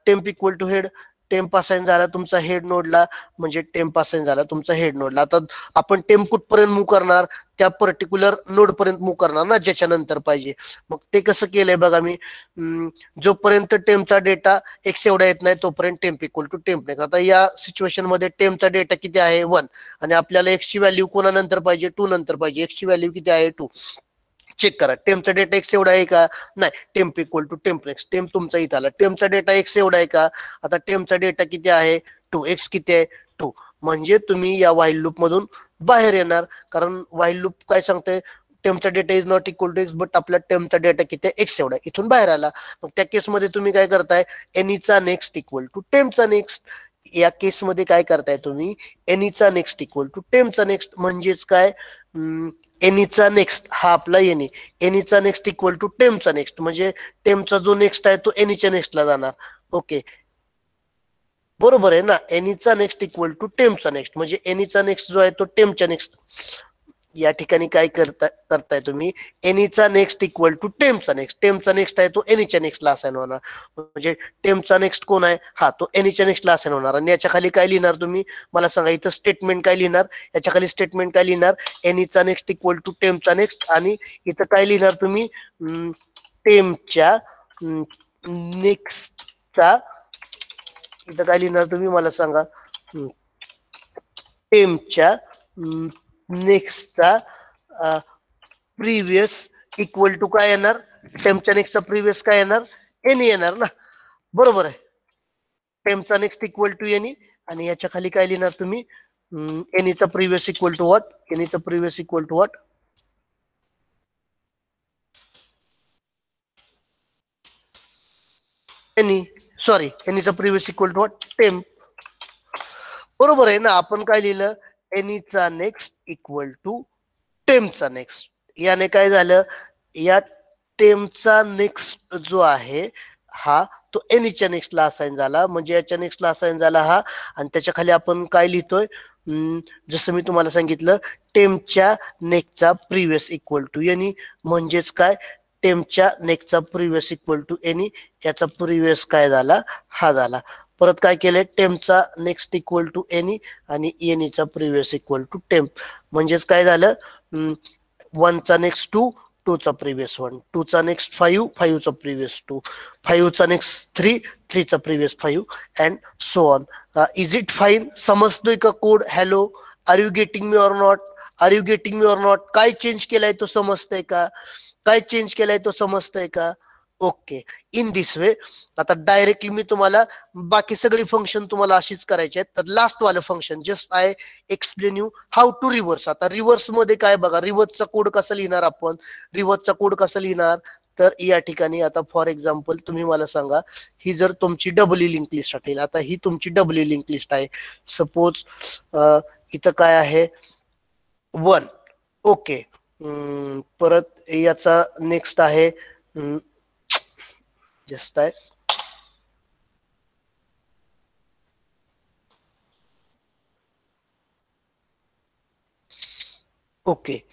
Speaker 1: Temp equal to head. Temp assign झाला तुमचा हेड नोडला, म्हणजे टेम्प असाइन झाला तुमचा हेड नोडला. आता आपण टेम्प कुठपर्यंत मूव्ह करणार? त्या पर्टिक्युलर नोड पर्यंत मूव्ह करणार ना ज्याच्या नंतर पाहिजे. मग ते कसं केलंय बघा मी. जोपर्यंत टेम्पचा डेटा एक्स एवढा येत नाही तोपर्यंत temp equal to temp next. आता या सिच्युएशन मध्ये टेम्पचा डेटा किती आहे? 1. आणि आपल्याला एक्सची व्हॅल्यू कोणानंतर पाहिजे? 2 नंतर पाहिजे. एक्सची व्हॅल्यू किती आहे? 2. चेक करा. टेम्पचा डेटा एक्स एवढा आहे का? नाही. Temp equal to temp next. Temp तुमचा इथं आला. टेम्पचा डेटा एक्स एवढा आहे का? आता टेम्पचा डेटा किती आहे? 2. एक्स किती आहे? 2. म्हणजे तुम्ही या व्हाईल लूप मधून बाहेर येणार, कारण व्हाईल लूप काय सांगतंय? टेम्पचा data is not equal to X, but आपला टेम्पचा डेटा किती आहे? एक्स एवढा. इथून बाहेर आला. मग त्या केसमध्ये तुम्ही काय करताय? एनीचा नेक्स्ट इक्वल टू टेम्पचा नेक्स्ट. या केसमध्ये काय करताय तुम्ही? एनीचा नेक्स्ट इक्वल टू टेम्पचा नेक्स्ट. म्हणजेच काय? एनीचा नेक्स्ट हा आपला एनी. एनीचा नेक्स्ट इक्वल टू टेम्पचा नेक्स्ट, म्हणजे टेम्पचा जो नेक्स्ट आहे तो एनीच्या नेक्स्टला जाणार. ओके, बरोबर आहे ना? एनीचा नेक्स्ट इक्वल टू टेम्पचा नेक्स्ट, म्हणजे एनीचा नेक्स्ट जो आहे तो टेम्पच्या नेक्स्ट. या ठिकाणी काय करताय तुम्ही? एनीचा नेक्स्ट इक्वल टू टेम्पचा नेक्स्ट. टेम्पचा नेक्स्ट आहे तो एनीच्या नेक्स्टला असाइन होणार, म्हणजे टेम्पचा नेक्स्ट कोण आहे? हा, तो एनीच्या नेक्स्टला असाइन होणार. आणि याच्या खाली काय लिहिणार तुम्ही? मला सांगा. इथं स्टेटमेंट काय लिहिणार? याच्या खाली स्टेटमेंट काय लिहिणार? एनीचा नेक्स्ट इक्वल टू टेम्पचा नेक्स्ट. आणि इथं काय लिहिणार तुम्ही? टेम्पच्या नेक्स्टचा. इथं काय लिहिणार तुम्ही? मला सांगा. टेम्पच्या नेक्स्टचा प्रिव्हियस इक्वल टू काय येणार, टेम्पच्या नेक्स्टचा प्रिव्हियस काय येणार, एनी येणार ना, बरोबर आहे. टेम्पचा नेक्स्ट इक्वल टू एनी आणि याच्या खाली काय लिहिणार तुम्ही, एनीचा प्रिव्हियस इक्वल टू व्हॉट, एनीचा previous equal to what, any, sorry एनीचा previous equal to what, temp. बरोबर आहे ना, आपण काय लिहिलं, एनीचा नेक्स्ट इक्वल टू टेम्पचा नेक्स्ट. याने काय झालं, या टेम्पचा नेक्स्ट जो आहे हा तो एनीच्या नेक्स्टला असाइन झाला, म्हणजे याच्या नेक्स्टला असाइन झाला हा, आणि त्याच्या खाली आपण काय लिहितोय, जसं मी तुम्हाला सांगितलं, टेम्पच्या नेक्स्टचा प्रिव्हियस इक्वल टू एनी, म्हणजेच काय, टेम्पच्या नेक्स्टचा प्रिव्हियस इक्वल टू एनी, याचा प्रिव्हियस काय झाला, हा झाला. परत काय केलंय, टेम्पचा नेक्स्ट इक्वल टू एनी आणि एनीचा प्रिव्हियस इक्वल टू टेम्प, म्हणजेच काय झालं, वनचा नेक्स्ट टू, टूचा प्रिव्हियस वन, टूचा नेक्स्ट फाईव्ह, फाईव्हचा प्रिव्हियस टू, फाईव्हचा नेक्स्ट थ्री, थ्रीचा previous five and so on. Is it fine, समजतोय का code, hello, R you getting me or not, are you getting me or not, काय change केलाय तो समजतंय का, काय चेंज केलाय तो समजतंय का, ओके. इन दिस वे आता डायरेक्टली मी तुम्हाला बाकी सगळी फंक्शन तुम्हाला अशीच करायची आहेत. तर लास्ट वाले function just I explain you how to reverse. आता रिव्हर्स मध्ये काय बघा, रिव्हर्सचा कोड कसा लिहिणार आपण, रिव्हर्सचा कोड कसा लिहिणार, तर या ठिकाणी आता फॉर एक्झाम्पल तुम्ही मला सांगा, ही जर तुमची डबली लिंक लिस्ट असेल, आता ही तुमची डबली लिंक लिस्ट आहे, सपोज इथं काय आहे 1, ओके. परत याचा नेक्स्ट आहे जस्ट आहे okay,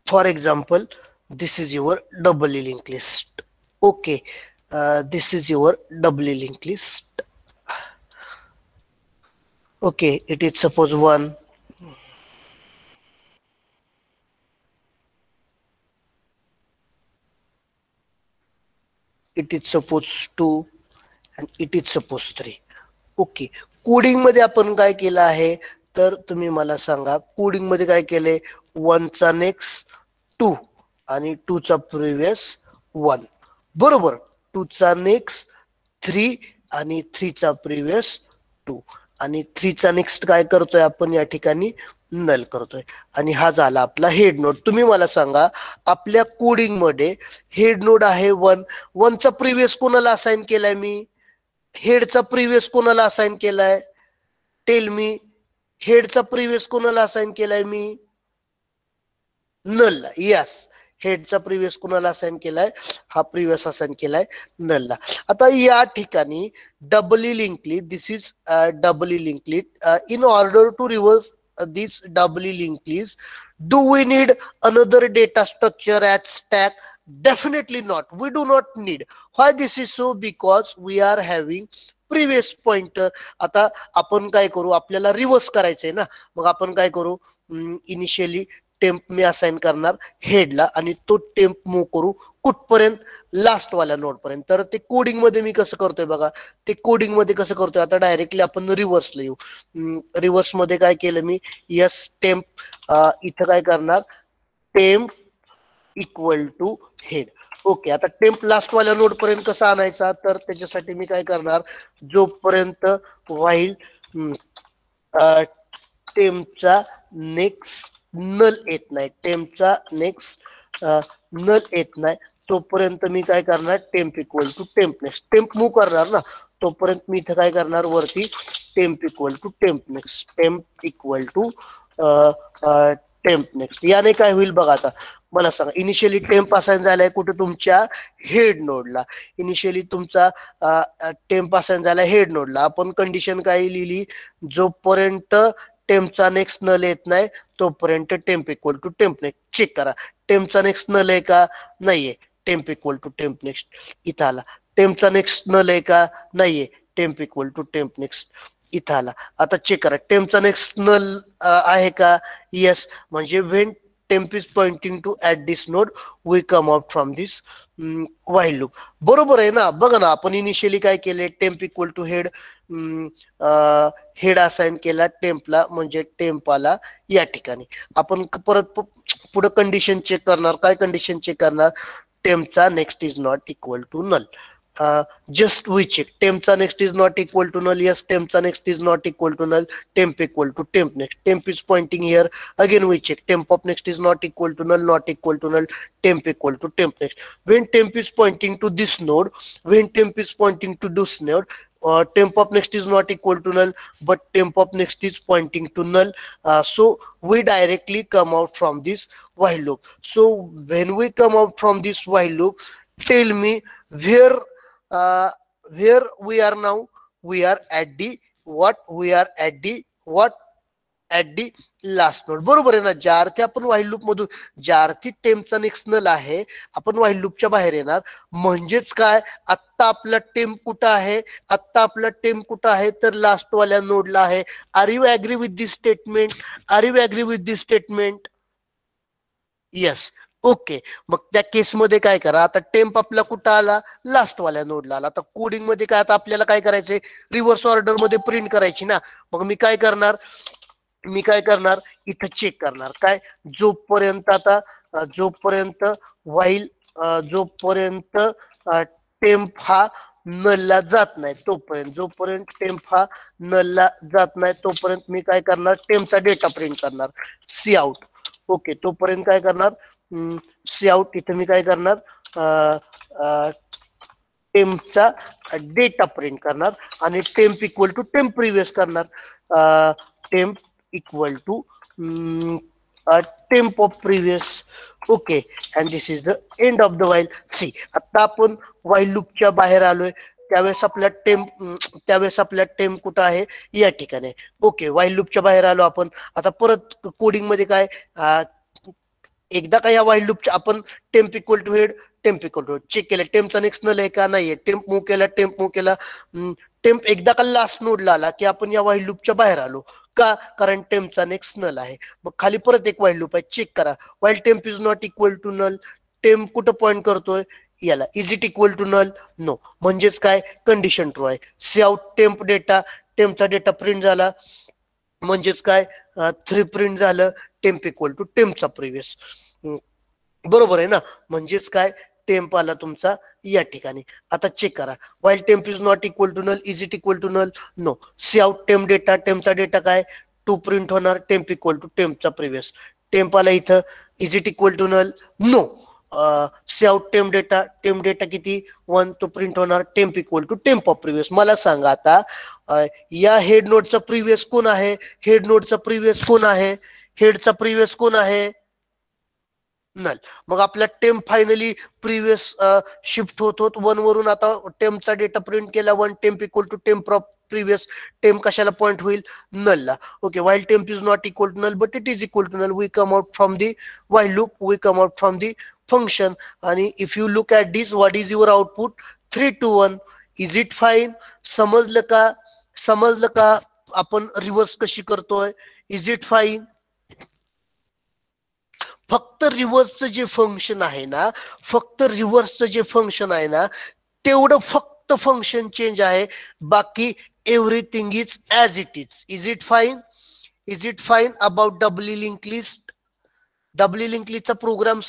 Speaker 1: for example this is your doubly linked list, okay. This is your doubly linked list, okay. It is suppose 1, it is suppose 2 and it is suppose 3, okay. Coding मध्ये आपण काय केलं आहे, तर तुम्ही मला सांगा, कोडिंग मध्ये काय केलंय, 1चा नेक्स्ट 2 आणि 2चा प्रिव्हियस 1, बरोबर. 2चा नेक्स्ट 3 आणि 3चा प्रिव्हियस 2 आणि 3चा नेक्स्ट काय करतोय आपण या ठिकाणी, नल करतोय. आणि हा झाला आपला हेड नोड. तुम्ही मला सांगा, आपल्या कोडिंग मध्ये हेड नोड आहे 1, 1चा प्रिव्हियस कोणाला असाइन केलाय मी, हेडचा प्रिव्हियस कोणाला असाइन केलाय, टेल मी, हेडचा प्रिव्हियस कोणाला असाइन केलाय मी, नलला. यस, हेडचा प्रिव्हियस कोणाला असाइन केलाय, हा प्रिव्हियस असाइन केलाय नलला. आता या ठिकाणी doubly linked, this is doubly linked, in order to reverse this doubly linked list, do we need another data structure as stack? Definitely not, we do not need. Why this is so, because we are having previous pointer. आता आपण काय करू, आपल्याला reverse करायचंय ना, मग आपण काय करू, इनिशियली टेम्प मी असाइन करणार हेडला आणि तो टेम्प मूव्ह करू कुठपर्यंत, लास्ट वाल्या नोड पर्यंत. तर ते कोडिंग मध्ये मी कसं करतोय बघा, ते कोडिंग मध्ये कसं करतोय, आता डायरेक्टली आपण रिव्हर्सला येऊ. रिव्हर्स मध्ये काय केलं मी, यस टेम्प, इथं काय करणार, temp equal to head, okay. आता टेम्प लास्ट वाल्या नोड पर्यंत कसा आणायचा, तर त्याच्यासाठी मी काय करणार, जोपर्यंत व्हाईल टेम्पचा नेक्स्ट नल येत नाही, टेम्पचा नेक्स्ट नल येत नाही, तोपर्यंत मी काय करणार, temp equal to temp next, temp move करणार ना, तोपर्यंत मी इथं काय करणार, वरती temp equal to temp next, temp equal to temp next. याने काय होईल बघा, आता मला सांगा, इनिशियली टेम्प असाइन झालाय कुठे, तुमच्या हेड नोडला. इनिशियली तुमचा टेम्प असाइन झालाय हेड नोडला. आपण कंडिशन काय लिहिली, जोपर्यंत टेम्पचा नेक्स्ट नल येत नाही तोपर्यंत temp equal to temp next. Check करा, टेम्पचा नेक्स्ट नल आहे का, नाहीये, temp equal to temp next. इथं आला. टेम्पचा नेक्स्ट नल आहे का, नाहीये, temp equal to temp next. इथं आला. आता चेक करा, टेम्पचा नेक्स्ट नल आहे का, येस, म्हणजे when temp is pointing to at this node, we come out from this while loop. बरोबर आहे ना? बघा ना, आपण इनिशियली काय केले, temp equal to head, head assign केला टेम्पला, म्हणजे टेम्प आला या ठिकाणी. आपण परत पुढे कंडिशन चेक करणार. काय कंडिशन चेक करणार? टेम्पचा next is not equal to null. just we check tempचा next is not equal to null. Yes, tempचा next is not equal to null. Temp equal to temp next. Temp is pointing here. Again we check temp of next is not equal to null, not equal to null. Temp equal to temp next. When temp is pointing to this node, when temp is pointing to this node, temp of next is not equal to null, but temp of next is pointing to null. So we directly come out from this while loop. So when we come out from this while loop, tell me where we are now. We are at the what? We are at the what? At the last node. बरोबर आहे ना? ज्या अर्थी आपण while loop मधून, ज्या अर्थी टेम्पचा next null आहे, आपण व्हाईल लूपच्या बाहेर येणार. म्हणजेच काय, आत्ता आपला टेम्प कुठं आहे? आत्ता आपला टेम्प कुठं आहे? तर लास्ट वाल्या नोडला आहे. Are you agree with this statement? Are you agree with this statement? Yes. Okay. मग त्या केसमध्ये काय करा, आता टेम्प आपला कुठं आला? लास्ट वाल्या नोडला आला. आता कोडिंग मध्ये काय, आता आपल्याला काय करायचंय? रिव्हर्स ऑर्डर मध्ये प्रिंट करायची ना. मग मी काय करणार, इथं चेक करणार. काय? जोपर्यंत आता जोपर्यंत व्हाईल जोपर्यंत टेम्प हा नलला जात नाही तोपर्यंत, जोपर्यंत टेम्प हा नलला जात नाही तोपर्यंत मी काय करणार? टेम्पचा डेटा प्रिंट करणार. Cout. ओके. तोपर्यंत काय करणार? Cout. इथं मी काय करणार? टेम्पचा डेटा प्रिंट करणार आणि temp equal to temp previous करणार. Temp equal to temp of previous. Okay. And this is the end of the while. See, आता आपण व्हाईल लूपच्या बाहेर आलोय. त्यावेळेस आपल्या टेम्प कुठं आहे? या ठिकाणी. ओके. व्हाईल लूपच्या बाहेर आलो आपण. आता परत कोडिंग मध्ये काय, एकदा का या व्हाईल लूपच्या आपण temp equal to head, temp equal to check केलं, टेम्पचा नेक्स्ट नल आहे का? नाहीये. टेम्प मूव्ह केला. टेम्प एकदा का लास्ट नोडला आला की आपण या व्हाईल लूपच्या बाहेर आलो. का? कारण टेम्पचा नेक्स्ट नल आहे. मग खाली परत एक व्हाईल लूप आहे, चेक करा. While temp is not equal to null. Temp कुठं पॉइंट करतोय? याला. Is it equal to null? No. म्हणजेच काय? कंडिशन ट्रू आहे. C out temp data. टेम्पचा डेटा प्रिंट झाला. म्हणजेच काय? 3 प्रिंट झालं. टेम्प इक्वल टू टेम्पचा प्रिव्हियस. बरोबर आहे ना? म्हणजेच काय? टेम्प आला तुमचा या ठिकाणी. आता चेक करा. While temp is not equal to null, is it equal to null? No. C out temp data. टेम्पचा डेटा काय? 2 प्रिंट होणार. टेम्प इक्वल टू टेम्पचा प्रिव्हियस. टेम्प आला इथं. Is it equal to null? No. C out temp data. Temp data किती? 1. तो print होणार. Temp equal to temp of previous. मला सांगा आता, या हेड नोडचा प्रिव्हियस कोण आहे? हेड नोडचा प्रिव्हियस कोण आहे? हेडचा प्रिव्हियस कोण आहे? नल. मग आपला टेम्प फायनली प्रिव्हियस शिफ्ट होत 1 वरून. आता टेम्पचा डेटा प्रिंट केला 1. Temp equal to temp of previous. Temp कशाला पॉइंट होईल? नलला. Okay. While temp is not equal to null but it is equal to null. We come out from the while loop, we come out from the function. आणि if you look at this, what is your output? 3 to 1. Is it fine? समजलं का आपण reverse कशी करतोय? Is it fine? फक्त रिव्हर्सचं जे function आहे ना, तेवढं फक्त फंक्शन चेंज आहे. बाकी everything is as it is. Is it fine? Is it fine about W link list? Doubly link लिस्टचा प्रोग्राम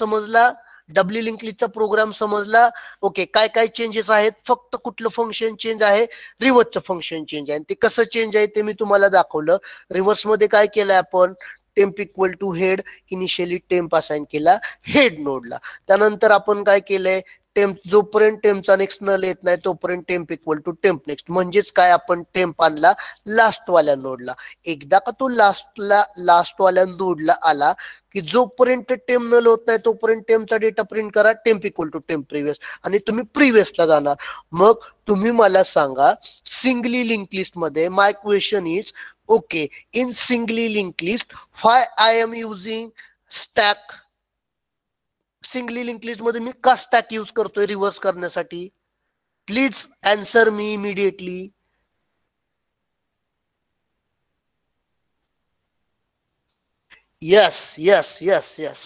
Speaker 1: समजला? ओके. काय काय चेंजेस आहेत? फक्त कुठलं फंक्शन चेंज आहे? रिव्हर्सचं फंक्शन चेंज आहे. ते कसं चेंज आहे ते मी तुम्हाला दाखवलं. रिव्हर्स मध्ये काय केलंय आपण? Temp equal to head. Initially temp assign केला हेड नोडला. त्यानंतर आपण काय केलंय? टेम्प, जोपर्यंत टेम्पचा नेक्स्ट नल येत नाही तोपर्यंत temp equal to temp next. म्हणजेच काय? आपण टेम्प आणला लास्ट वाल्या नोडला. एकदा का तो लास्ट वाल्या नोडला आला की जोपर्यंत टेम्प नल होत नाही तोपर्यंत टेम्पचा डेटा प्रिंट करा. Temp equal to temp previous. आणि तुम्ही प्रिव्हियसला जाणार. मग तुम्ही मला सांगा, सिंगली लिंक लिस्ट मध्ये my question is, okay, in singly link list why I am using stack? Singly link list मध्ये मी का स्टॅक यूज करतोय रिव्हर्स करण्यासाठी? Please answer me immediately. Yes, yes, yes, yes.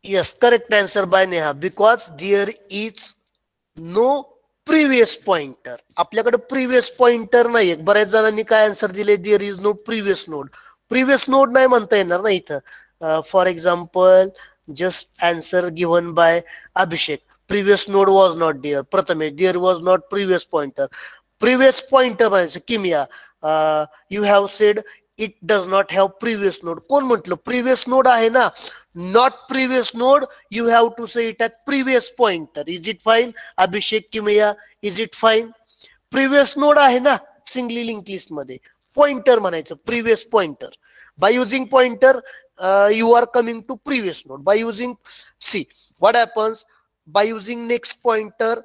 Speaker 1: Yes, correct answer by Neha. Because there is no previous pointer. आपल्याकडे previous pointer नाहीये. बऱ्याच जणांनी काय आन्सर दिले, there is no previous node. Previous node नाही म्हणता येणार ना इथं. For example, just answer given by Abhishek. Previous node was not there. Prathamesh, there was not previous pointer. Previous pointer म्हणायचं Kimiya. You have said it does not have previous node. कोण म्हटलं? Previous node आहे ना. Not previous node, you have to say it as previous pointer. Is it fine? Abhishek Kimaya, is it fine? Previous node आहे ना singly link list मध्ये. Pointer म्हणायचं, previous pointer. By using pointer you are coming to previous node. By using, see what happens, by using next pointer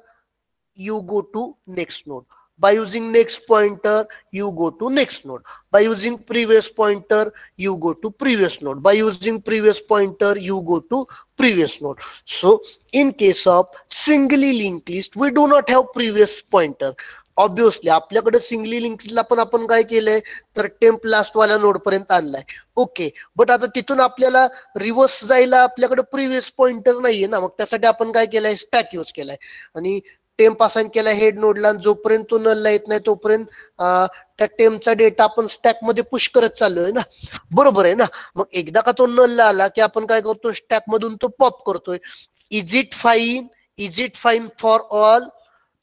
Speaker 1: you go to next node. By using next pointer you go to next node. By using previous pointer you go to previous node. By using previous pointer you go to previous node. So in case of singly linked list we do not have previous pointer. Obviously आपल्याकडे singly लिंकला पण आपण काय केलंय, तर temp last वाल्या node पर्यंत आणलाय. Okay, but आता तिथून आपल्याला रिव्हर्स जायला आपल्याकडे प्रिव्हियस पॉइंटर नाहीये ना. मग त्यासाठी आपण काय केलंय, स्टॅक यूज केलाय. आणि टेम्प असाइन केला हेड नोडला. जोपर्यंत तो नलला येत नाही तोपर्यंत त्या टेम्पचा डेटा आपण स्टॅक मध्ये पुश करत चाललोय ना. बरोबर आहे ना. मग एकदा का तो नलला आला की आपण काय करतो, स्टॅक मधून तो पॉप करतोय. Is it fine? Is it fine for all?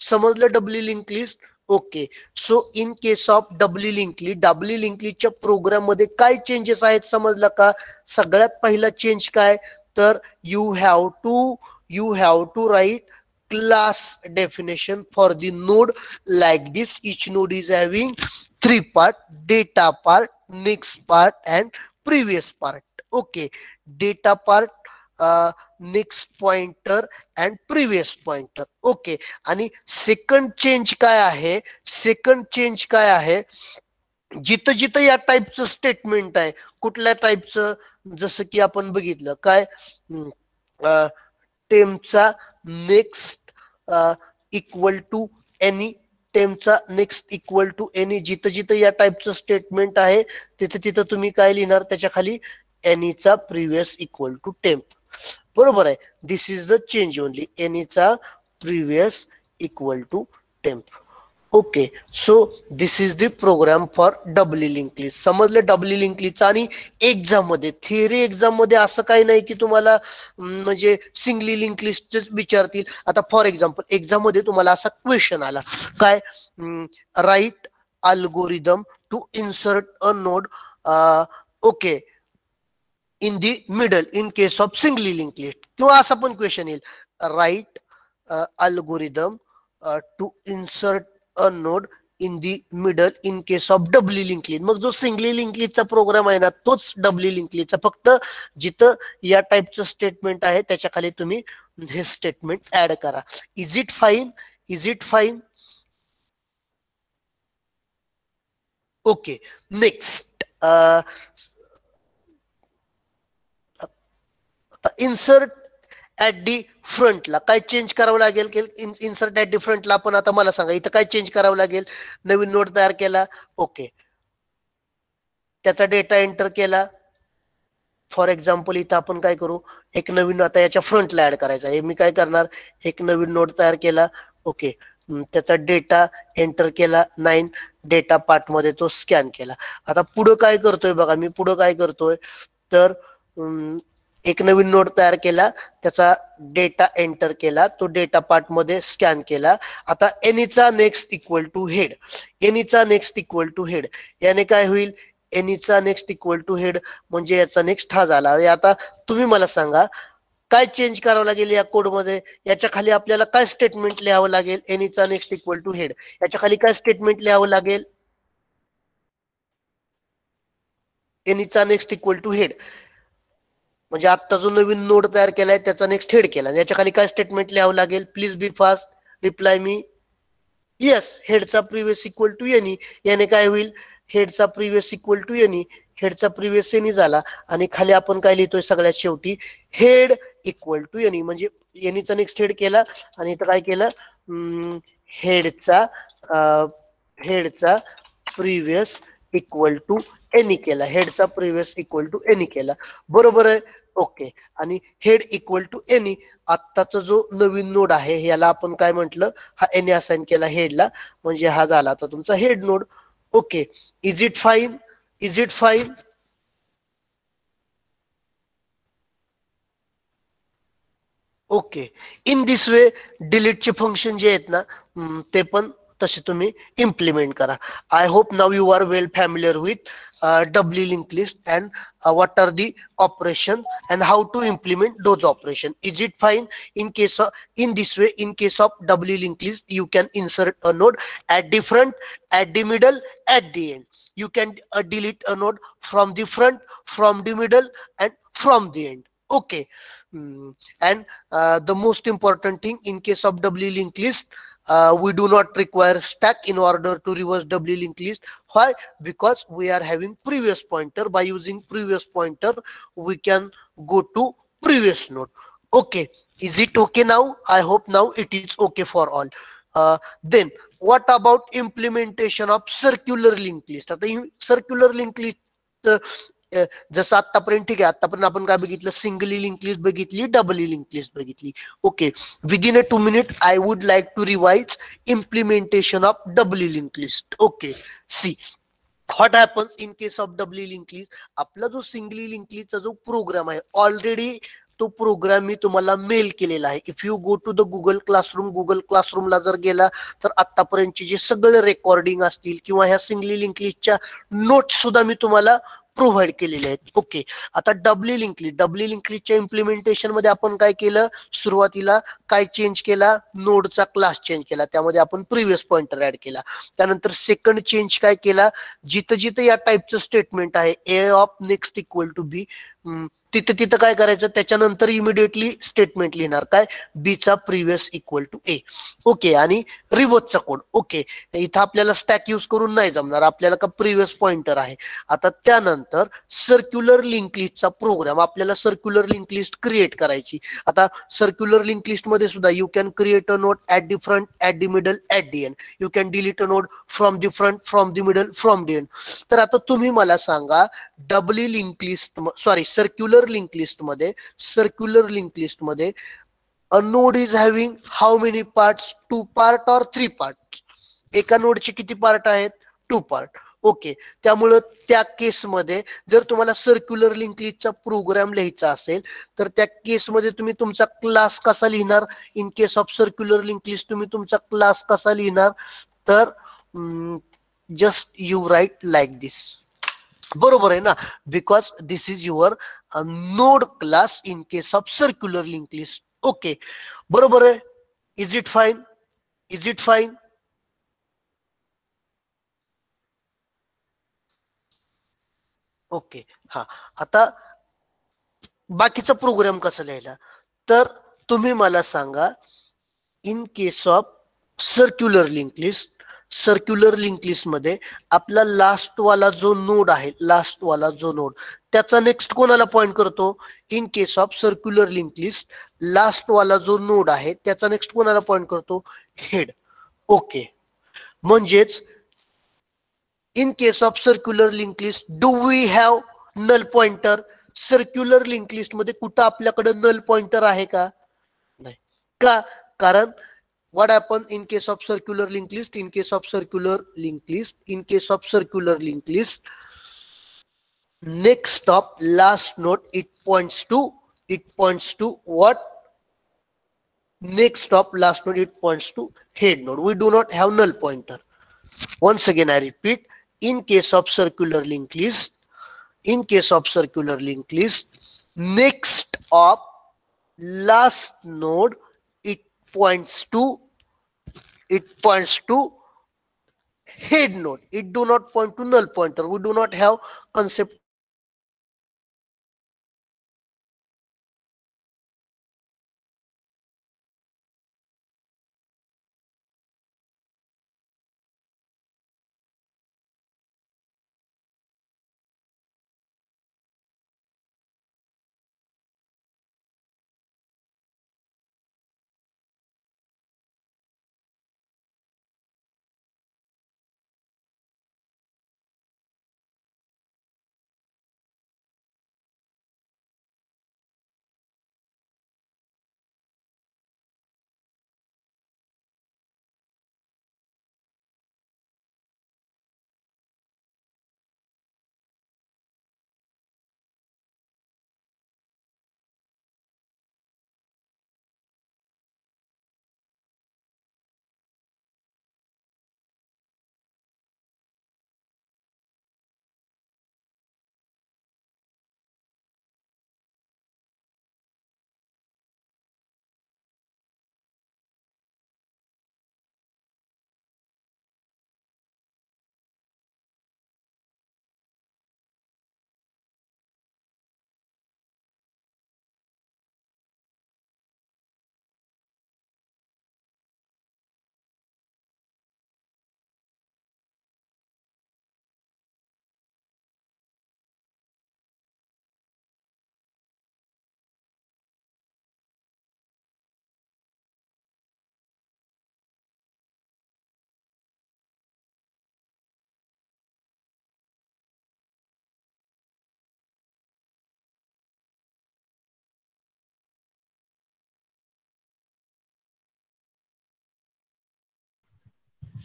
Speaker 1: समजलं doubly link list? Okay. So in case of doubly link list, doubly link लिस्टच्या प्रोग्राम मध्ये काय चेंजेस आहेत समजला का? सगळ्यात पहिला चेंज काय, तर you have to write class definition for the node like this. Each node is having three part: data part, next part and previous part. Okay, data part, next pointer and previous pointer. Okay, आणि second change काय आहे? Second change काय आहे, जिथं जिथं या टाईपचं statement आहे, कुठल्या टाईपचं, जसं की आपण बघितलं काय, टेमचा नेक्स्ट इक्वल टू एनी, टेमचा नेक्स्ट इक्वल टू एनी. जिथं जिथं या टाईपचं स्टेटमेंट आहे तिथं तिथं तुम्ही काय लिहिणार, त्याच्या खाली एनीचा प्रिव्हियस इक्वल टू टेम्प. बरोबर आहे. This is the change only. एनीचा previous equal to temp. Okay, so this is the program for doubly link list. समजलं डब्ल्यू लिंक लिस्ट. आणि एक्झाम मध्ये, थिअरी एक्झाम मध्ये असं काही नाही की तुम्हाला म्हणजे सिंगली लिंक लिस्ट विचारतील. आता फॉर एक्झाम्पल एक्झाम मध्ये तुम्हाला असा क्वेश्चन आला काय, write algorithm to insert a node okay in the middle in case of singly link list. किंवा असा पण क्वेश्चन येईल, write algorithm to insert a node in the middle in case of doubly link list. मग जो singly link लिस्टचा programme आहे ना, तोच डब्ल्यू लिंक लिस्टचा. फक्त जिथं या टाईपचं स्टेटमेंट आहे त्याच्या खाली तुम्ही हे स्टेटमेंट ऍड करा. Is it fine? Is it fine? Okay, next insert at the फ्रंटला काय चेंज करावं लागेल? इन्सर्ट ऍट दी फ्रंटला आपण, आता मला सांगा इथं काय चेंज करावं लागेल. नवीन नोड तयार केला, ओके, त्याचा डेटा एंटर केला. फॉर एक्झाम्पल इथं आपण काय करू, एक नवीन, आता याच्या फ्रंटला ऍड करायचा आहे. मी काय करणार, एक नवीन नोड तयार केला, ओके, त्याचा डेटा एंटर केला 9, डेटा पार्ट मध्ये तो स्कॅन केला. आता पुढं काय करतोय बघा, मी पुढं काय करतोय, तर एक नवीन नोड तयार केला, त्याचा डेटा एंटर केला, तो डेटा पार्ट मध्ये स्कॅन केला. आता एनीचा नेक्स्ट इक्वल टू हेड, एनीचा नेक्स्ट इक्वल टू हेड, याने काय होईल, एनीचा नेक्स्ट इक्वल टू हेड म्हणजे याचा नेक्स्ट हा झाला. आता तुम्ही मला सांगा काय चेंज करावं लागेल या कोड मध्ये. याच्या खाली आपल्याला काय स्टेटमेंट लिहावं लागेल, एनीचा नेक्स्ट इक्वल टू हेड, याच्या खाली काय स्टेटमेंट लिहावं लागेल, एनीचा नेक्स्ट इक्वल टू हेड. म्हणजे आता जो नवीन नोड तयार केलाय त्याचा नेक्स्ट हेड केला, याच्या खाली काय स्टेटमेंट लिहावं लागेल, please be fast, reply me. Yes, हेडचा प्रिव्हियस इक्वल टू एनी, याने काय होईल, हेडचा प्रिव्हियस इक्वल टू एनी, हेडचा प्रिव्हियस एनी झाला. आणि खाली आपण काय लिहितोय सगळ्यात शेवटी, हेड इक्वल टू एनी, म्हणजे एनीचा नेक्स्ट हेड केला आणि इथं काय केलं, हेडचा हेडचा प्रिव्हियस इक्वल टू एनी केला, हेडचा प्रिव्हियस इक्वल टू एनी केला, बरोबर आहे. ओके, आणि हेड इक्वल टू एनी, आत्ताचा जो नवीन नोड आहे याला आपण काय म्हटलं, हा एनी असाइन केला हेडला, म्हणजे हा झाला आता तुमचा head node. Okay, is it fine, is it fine. Okay, in this way डिलीटचे फंक्शन जे आहेत ना, ते पण तसे तुम्ही इम्प्लिमेंट करा. I hope now you are well familiar with doubly link list and what are the operation and how to implement those operation. Is it fine? In case of, in this way, in case of doubly linked list, you can insert a node at the front, at the middle, at the end. You can delete a node from the front, from the middle, and from the end. Okay. And the most important thing, in case of doubly linked list, we do not require stack in order to reverse doubly linked list. Why? Because we are having previous pointer. By using previous pointer, we can go to previous node. Okay, is it okay now? I hope now it is okay for all. Then what about implementation of circular linked list? आता circular linked list जसं आतापर्यंत, ठीक आहे, आतापर्यंत आपण काय बघितलं, singly link list बघितली, डबली लिंक लिस्ट बघितली. Okay, within a 2 minute I would like to revise implementation of doubly link list. Okay, see what happens in case of doubly link list. आपला जो सिंगली लिंक लिस्टचा जो program आहे, already तो programme मी तुम्हाला mail केलेला आहे. If you go to the Google क्लासरूमला जर गेला तर आतापर्यंतचे जे सगळे रेकॉर्डिंग असतील किंवा ह्या सिंगली लिंक लिस्टच्या नोट्स सुद्धा मी तुम्हाला प्रोव्हाइड केलेले आहेत. ओके, आता डबली लिंक लिस्टच्या इम्प्लिमेंटेशन मध्ये आपण काय केलं, सुरुवातीला काय चेंज केला, नोडचा क्लास चेंज केला, त्यामध्ये आपण प्रिव्हियस पॉइंटर ऍड केला. त्यानंतर सेकंड चेंज काय केला, जिथं जिथं या टाईपचं स्टेटमेंट आहे, ए ऑफ नेक्स्ट इक्वल टू बी, तिथं तिथं काय करायचं, त्याच्यानंतर इमिडिएटली स्टेटमेंट लिहिणार काय, बी चा previous equal to A. Okay, आणि रिव्हर्सचा कोड. ओके, इथं आपल्याला स्टॅक यूज करून नाही जमणार, आपल्याला का प्रिव्हियस पॉइंटर आहे. आता त्यानंतर सर्क्युलर लिंक लिस्टचा प्रोग्राम, आपल्याला सर्क्युलर लिंक लिस्ट क्रिएट करायची. आता सर्क्युलर लिंक लिस्ट मध्ये सुद्धा you can create a node at the front, at the middle, at the end. You can delete a node from the front, from the middle, from the end. तर आता तुम्ही मला सांगा, doubly link list, sorry, circular link list मध्ये a node is having how many parts, 2 part or 3 part? एका नोडचे किती part आहेत, 2 part. ओके, त्यामुळं त्या केसमध्ये जर तुम्हाला सर्क्युलर लिंक लिस्टचा प्रोग्राम लिहायचा असेल तर त्या केसमध्ये तुम्ही तुमचा क्लास कसा लिहिणार. In case of circular link list तुम्ही तुमचा क्लास कसा लिहिणार, तर जस्ट यू राईट लाईक दिस. बरोबर आहे ना, because this is your node class in case of circular link list. Okay, बरोबर आहे. Is it fine, is it fine. Okay, हा, आता बाकीचा प्रोग्राम कसा लिहायला, तर तुम्ही मला सांगा, in case of circular link list, circular link list मध्ये आपला लास्ट वाला जो नोड आहे, लास्ट वाला जो नोड, त्याचा नेक्स्ट कोणाला पॉइंट करतो. In case of circular link list, last वाला जो नोड आहे त्याचा नेक्स्ट कोणाला पॉइंट करतो, हेड. ओके, म्हणजेच in case of circular link list do we have null pointer. Circular link list मध्ये कुठं आपल्याकडे नल पॉइंटर आहे का, नाही. का, कारण what happen in case of circular linked list, in case of circular linked list, in case of circular linked list, next of last node, it points to what, next of last node, it points to head node. We do not have null pointer. Once again I repeat, in case of circular linked list, in case of circular linked list, next of last node, it points to, it points to head node. It do not point to null pointer. We do not have concept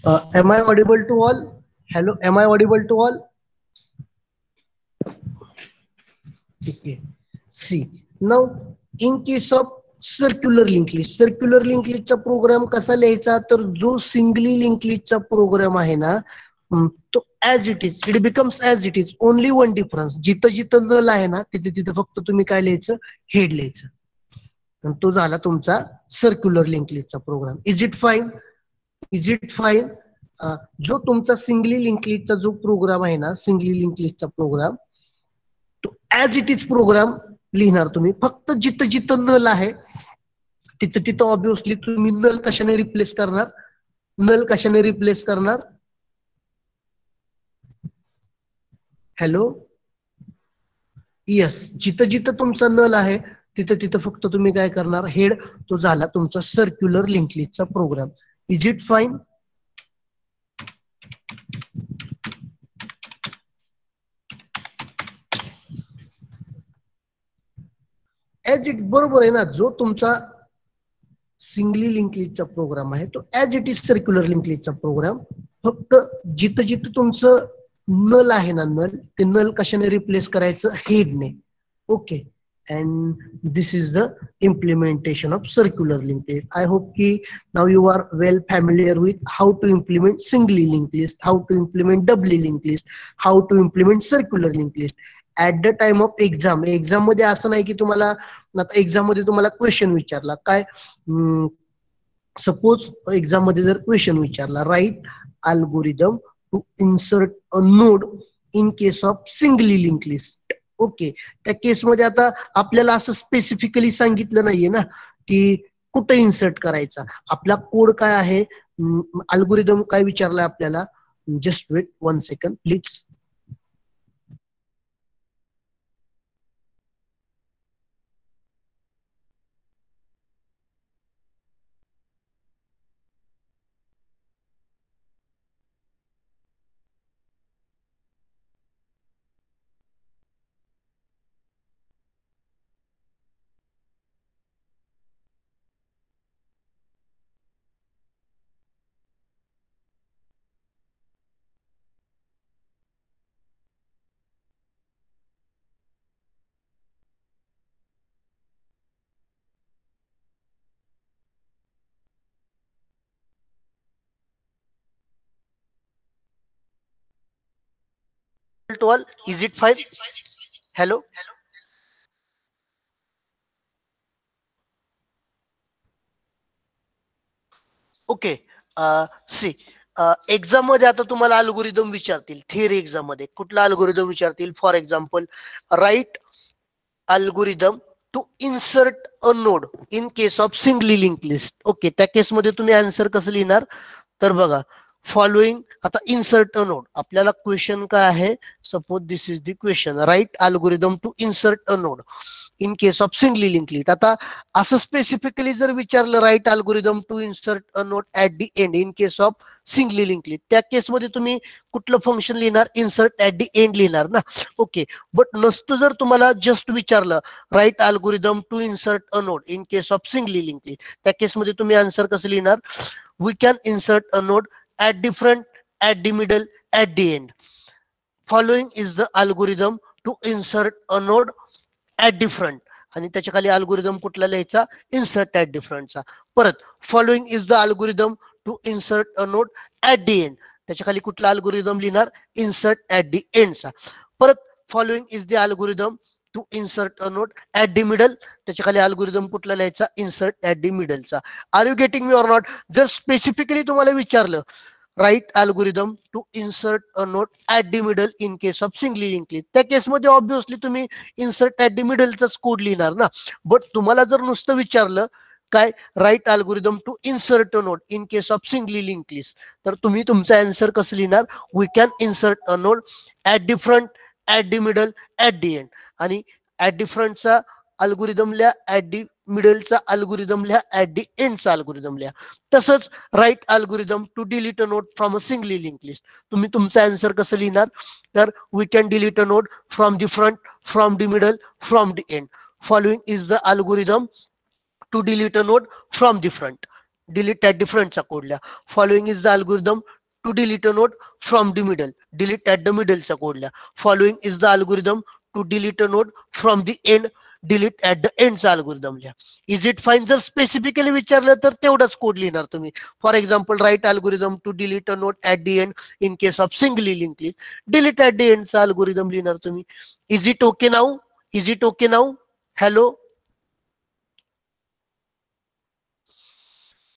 Speaker 2: Am I audible to all? Hello, am I audible to all? Okay. See, now in case of circular linked listचा program कसा लिहायचा, तर जो singly link लिस्टचा programme आहे ना, तो as it is, it becomes as it is, only one difference, जिथं जिथं नल आहे ना, तिथे तिथं फक्त तुम्ही काय लिहायचं, हेड लिहायचं. आणि तो झाला तुमचा सर्क्युलर लिंक लिस्टचा program. Is it fine? Is it fine? जो तुमचा सिंगली लिंक लिस्टचा जो प्रोग्राम आहे ना, सिंगली लिंक लिस्टचा प्रोग्राम, तो ऍज इट इज प्रोग्राम लिहिणार तुम्ही. फक्त जिथं जिथं नल आहे तिथं तिथं ऑब्विसली तुम्ही नल कशाने रिप्लेस करणार, नल कशाने रिप्लेस करणार. हॅलो, यस, जिथं जिथं तुमचा नल आहे तिथं तिथं फक्त तुम्ही काय करणार, हेड. तो झाला तुमचा सर्क्युलर लिंक लिस्टचा program. Is it fine? As it, बरोबर आहे ना, जो तुमचा सिंगली लिंक लिस्टचा प्रोग्राम आहे तो as it is circular link लिस्टचा प्रोग्राम. फक्त जिथं जिथं तुमचं नल आहे ना, नल, ते नल कशाने रिप्लेस करायचं, हेडने. Okay. And this is the implementation of circular linked list. I hope ki now you are well familiar with how to implement singly linked list, how to implement doubly linked list, how to implement circular linked list. At the time of exam, exam मध्ये असं नाही की तुम्हाला, आता exam मध्ये तुम्हाला question विचारला काय, सपोज एक्झाम मध्ये जर क्वेश्चन विचारला, write algorithm to insert a node in case of singly link list. Okay. त्या केसमध्ये आता आपल्याला असं स्पेसिफिकली सांगितलं नाहीये ना की कुठे इन्सर्ट करायचा, आपला कोड काय आहे, अल्गोरिदम काय विचारलाय आपल्याला. Just wait 1 second please.
Speaker 1: To all, is it fine? Hello. Okay. See, exam मध्ये आता तुम्हाला अल्गोरिदम विचारतील, थिअरी एक्झाम मध्ये कुठला अल्गोरिदम विचारतील. For example, write algorithm to insert a node in case of singly link list. Okay, त्या केसमध्ये तुम्ही आन्सर कसं लिहिणार, तर बघा, फॉलोइंग, आता इन्सर्ट अ नोड, आपल्याला क्वेश्चन काय आहे, suppose this is the question, write algorithm to insert a node in case of singly link list. आता असं स्पेसिफिकली जर विचारलं, write algorithm to insert a node at the end in case of singly link list, त्या केसमध्ये तुम्ही कुठलं function लिहिणार, insert at the end लिहिणार ना. ओके. बट नसतं जर तुम्हाला जस्ट विचारलं, write algorithm to insert a node in case of singly link list, त्या केसमध्ये तुम्ही आन्सर कसं लिहिणार, we can insert a node at different, at the middle, at the end. Following is the algorithm to insert a node at different. आणि त्याच्या खाली algorithm कुठला लिहायचा, इन्सर्ट ऍट डिफरंटचा. परत following is the algorithm to insert a node at the end, त्याच्या खाली कुठला अल्गोरिदम लिहिणार, इन्सर्ट ऍट दी एंडचा. परत following is the algorithm to insert a node at the middle, त्याच्या खाली अल्गोरिदम कुठला लिहायचा, इन्सर्ट ऍट दी मिडलचा. Are you getting me or not? जर स्पेसिफिकली तुम्हाला विचारलं, write algorithm to insert a node at the middle in case of singly link list, त्या केसमध्ये ऑब्व्हियसली तुम्ही इन्सर्ट ऍट दी मिडलचाच कोड लिहिणार ना. बट तुम्हाला जर नुसतं विचारलं काय, write algorithm to insert a node in case of singly link list, तर तुम्ही तुमचा आन्सर कसं लिहिणार, we can insert a node at the front, at the middle, at the end. आणि ऍट दी फ्रंटचा अल्गोरिदम लिहा, ऍट दी मिडलचा algorithm लिहा, ऍट दी एंडचा अल्गोरिदम लिहा. तसंच write algorithm to delete a node from a singly link list, तुम्ही तुमचा आन्सर कसं लिहिणार, तर we can delete a node from the front, from the middle, from the end. Following is the algorithm to delete a node from the front. Delete at the फ्रंटचा code लिहा. Following is the algorithm to delete a node from the middle, delete at the मिडलचा code लिहा. Following is the algorithm to delete a node from the end, delete at the एंडचा algorithm लिहा. Is it fine जर specifically विचारलं तर तेवढाच code लिहिणार तुम्ही. For example write algorithm to delete a node at the end in case of singly link list, delete at the एंडचा algorithm लिहिणार तुम्ही. Is it okay now? Is it okay now? Hello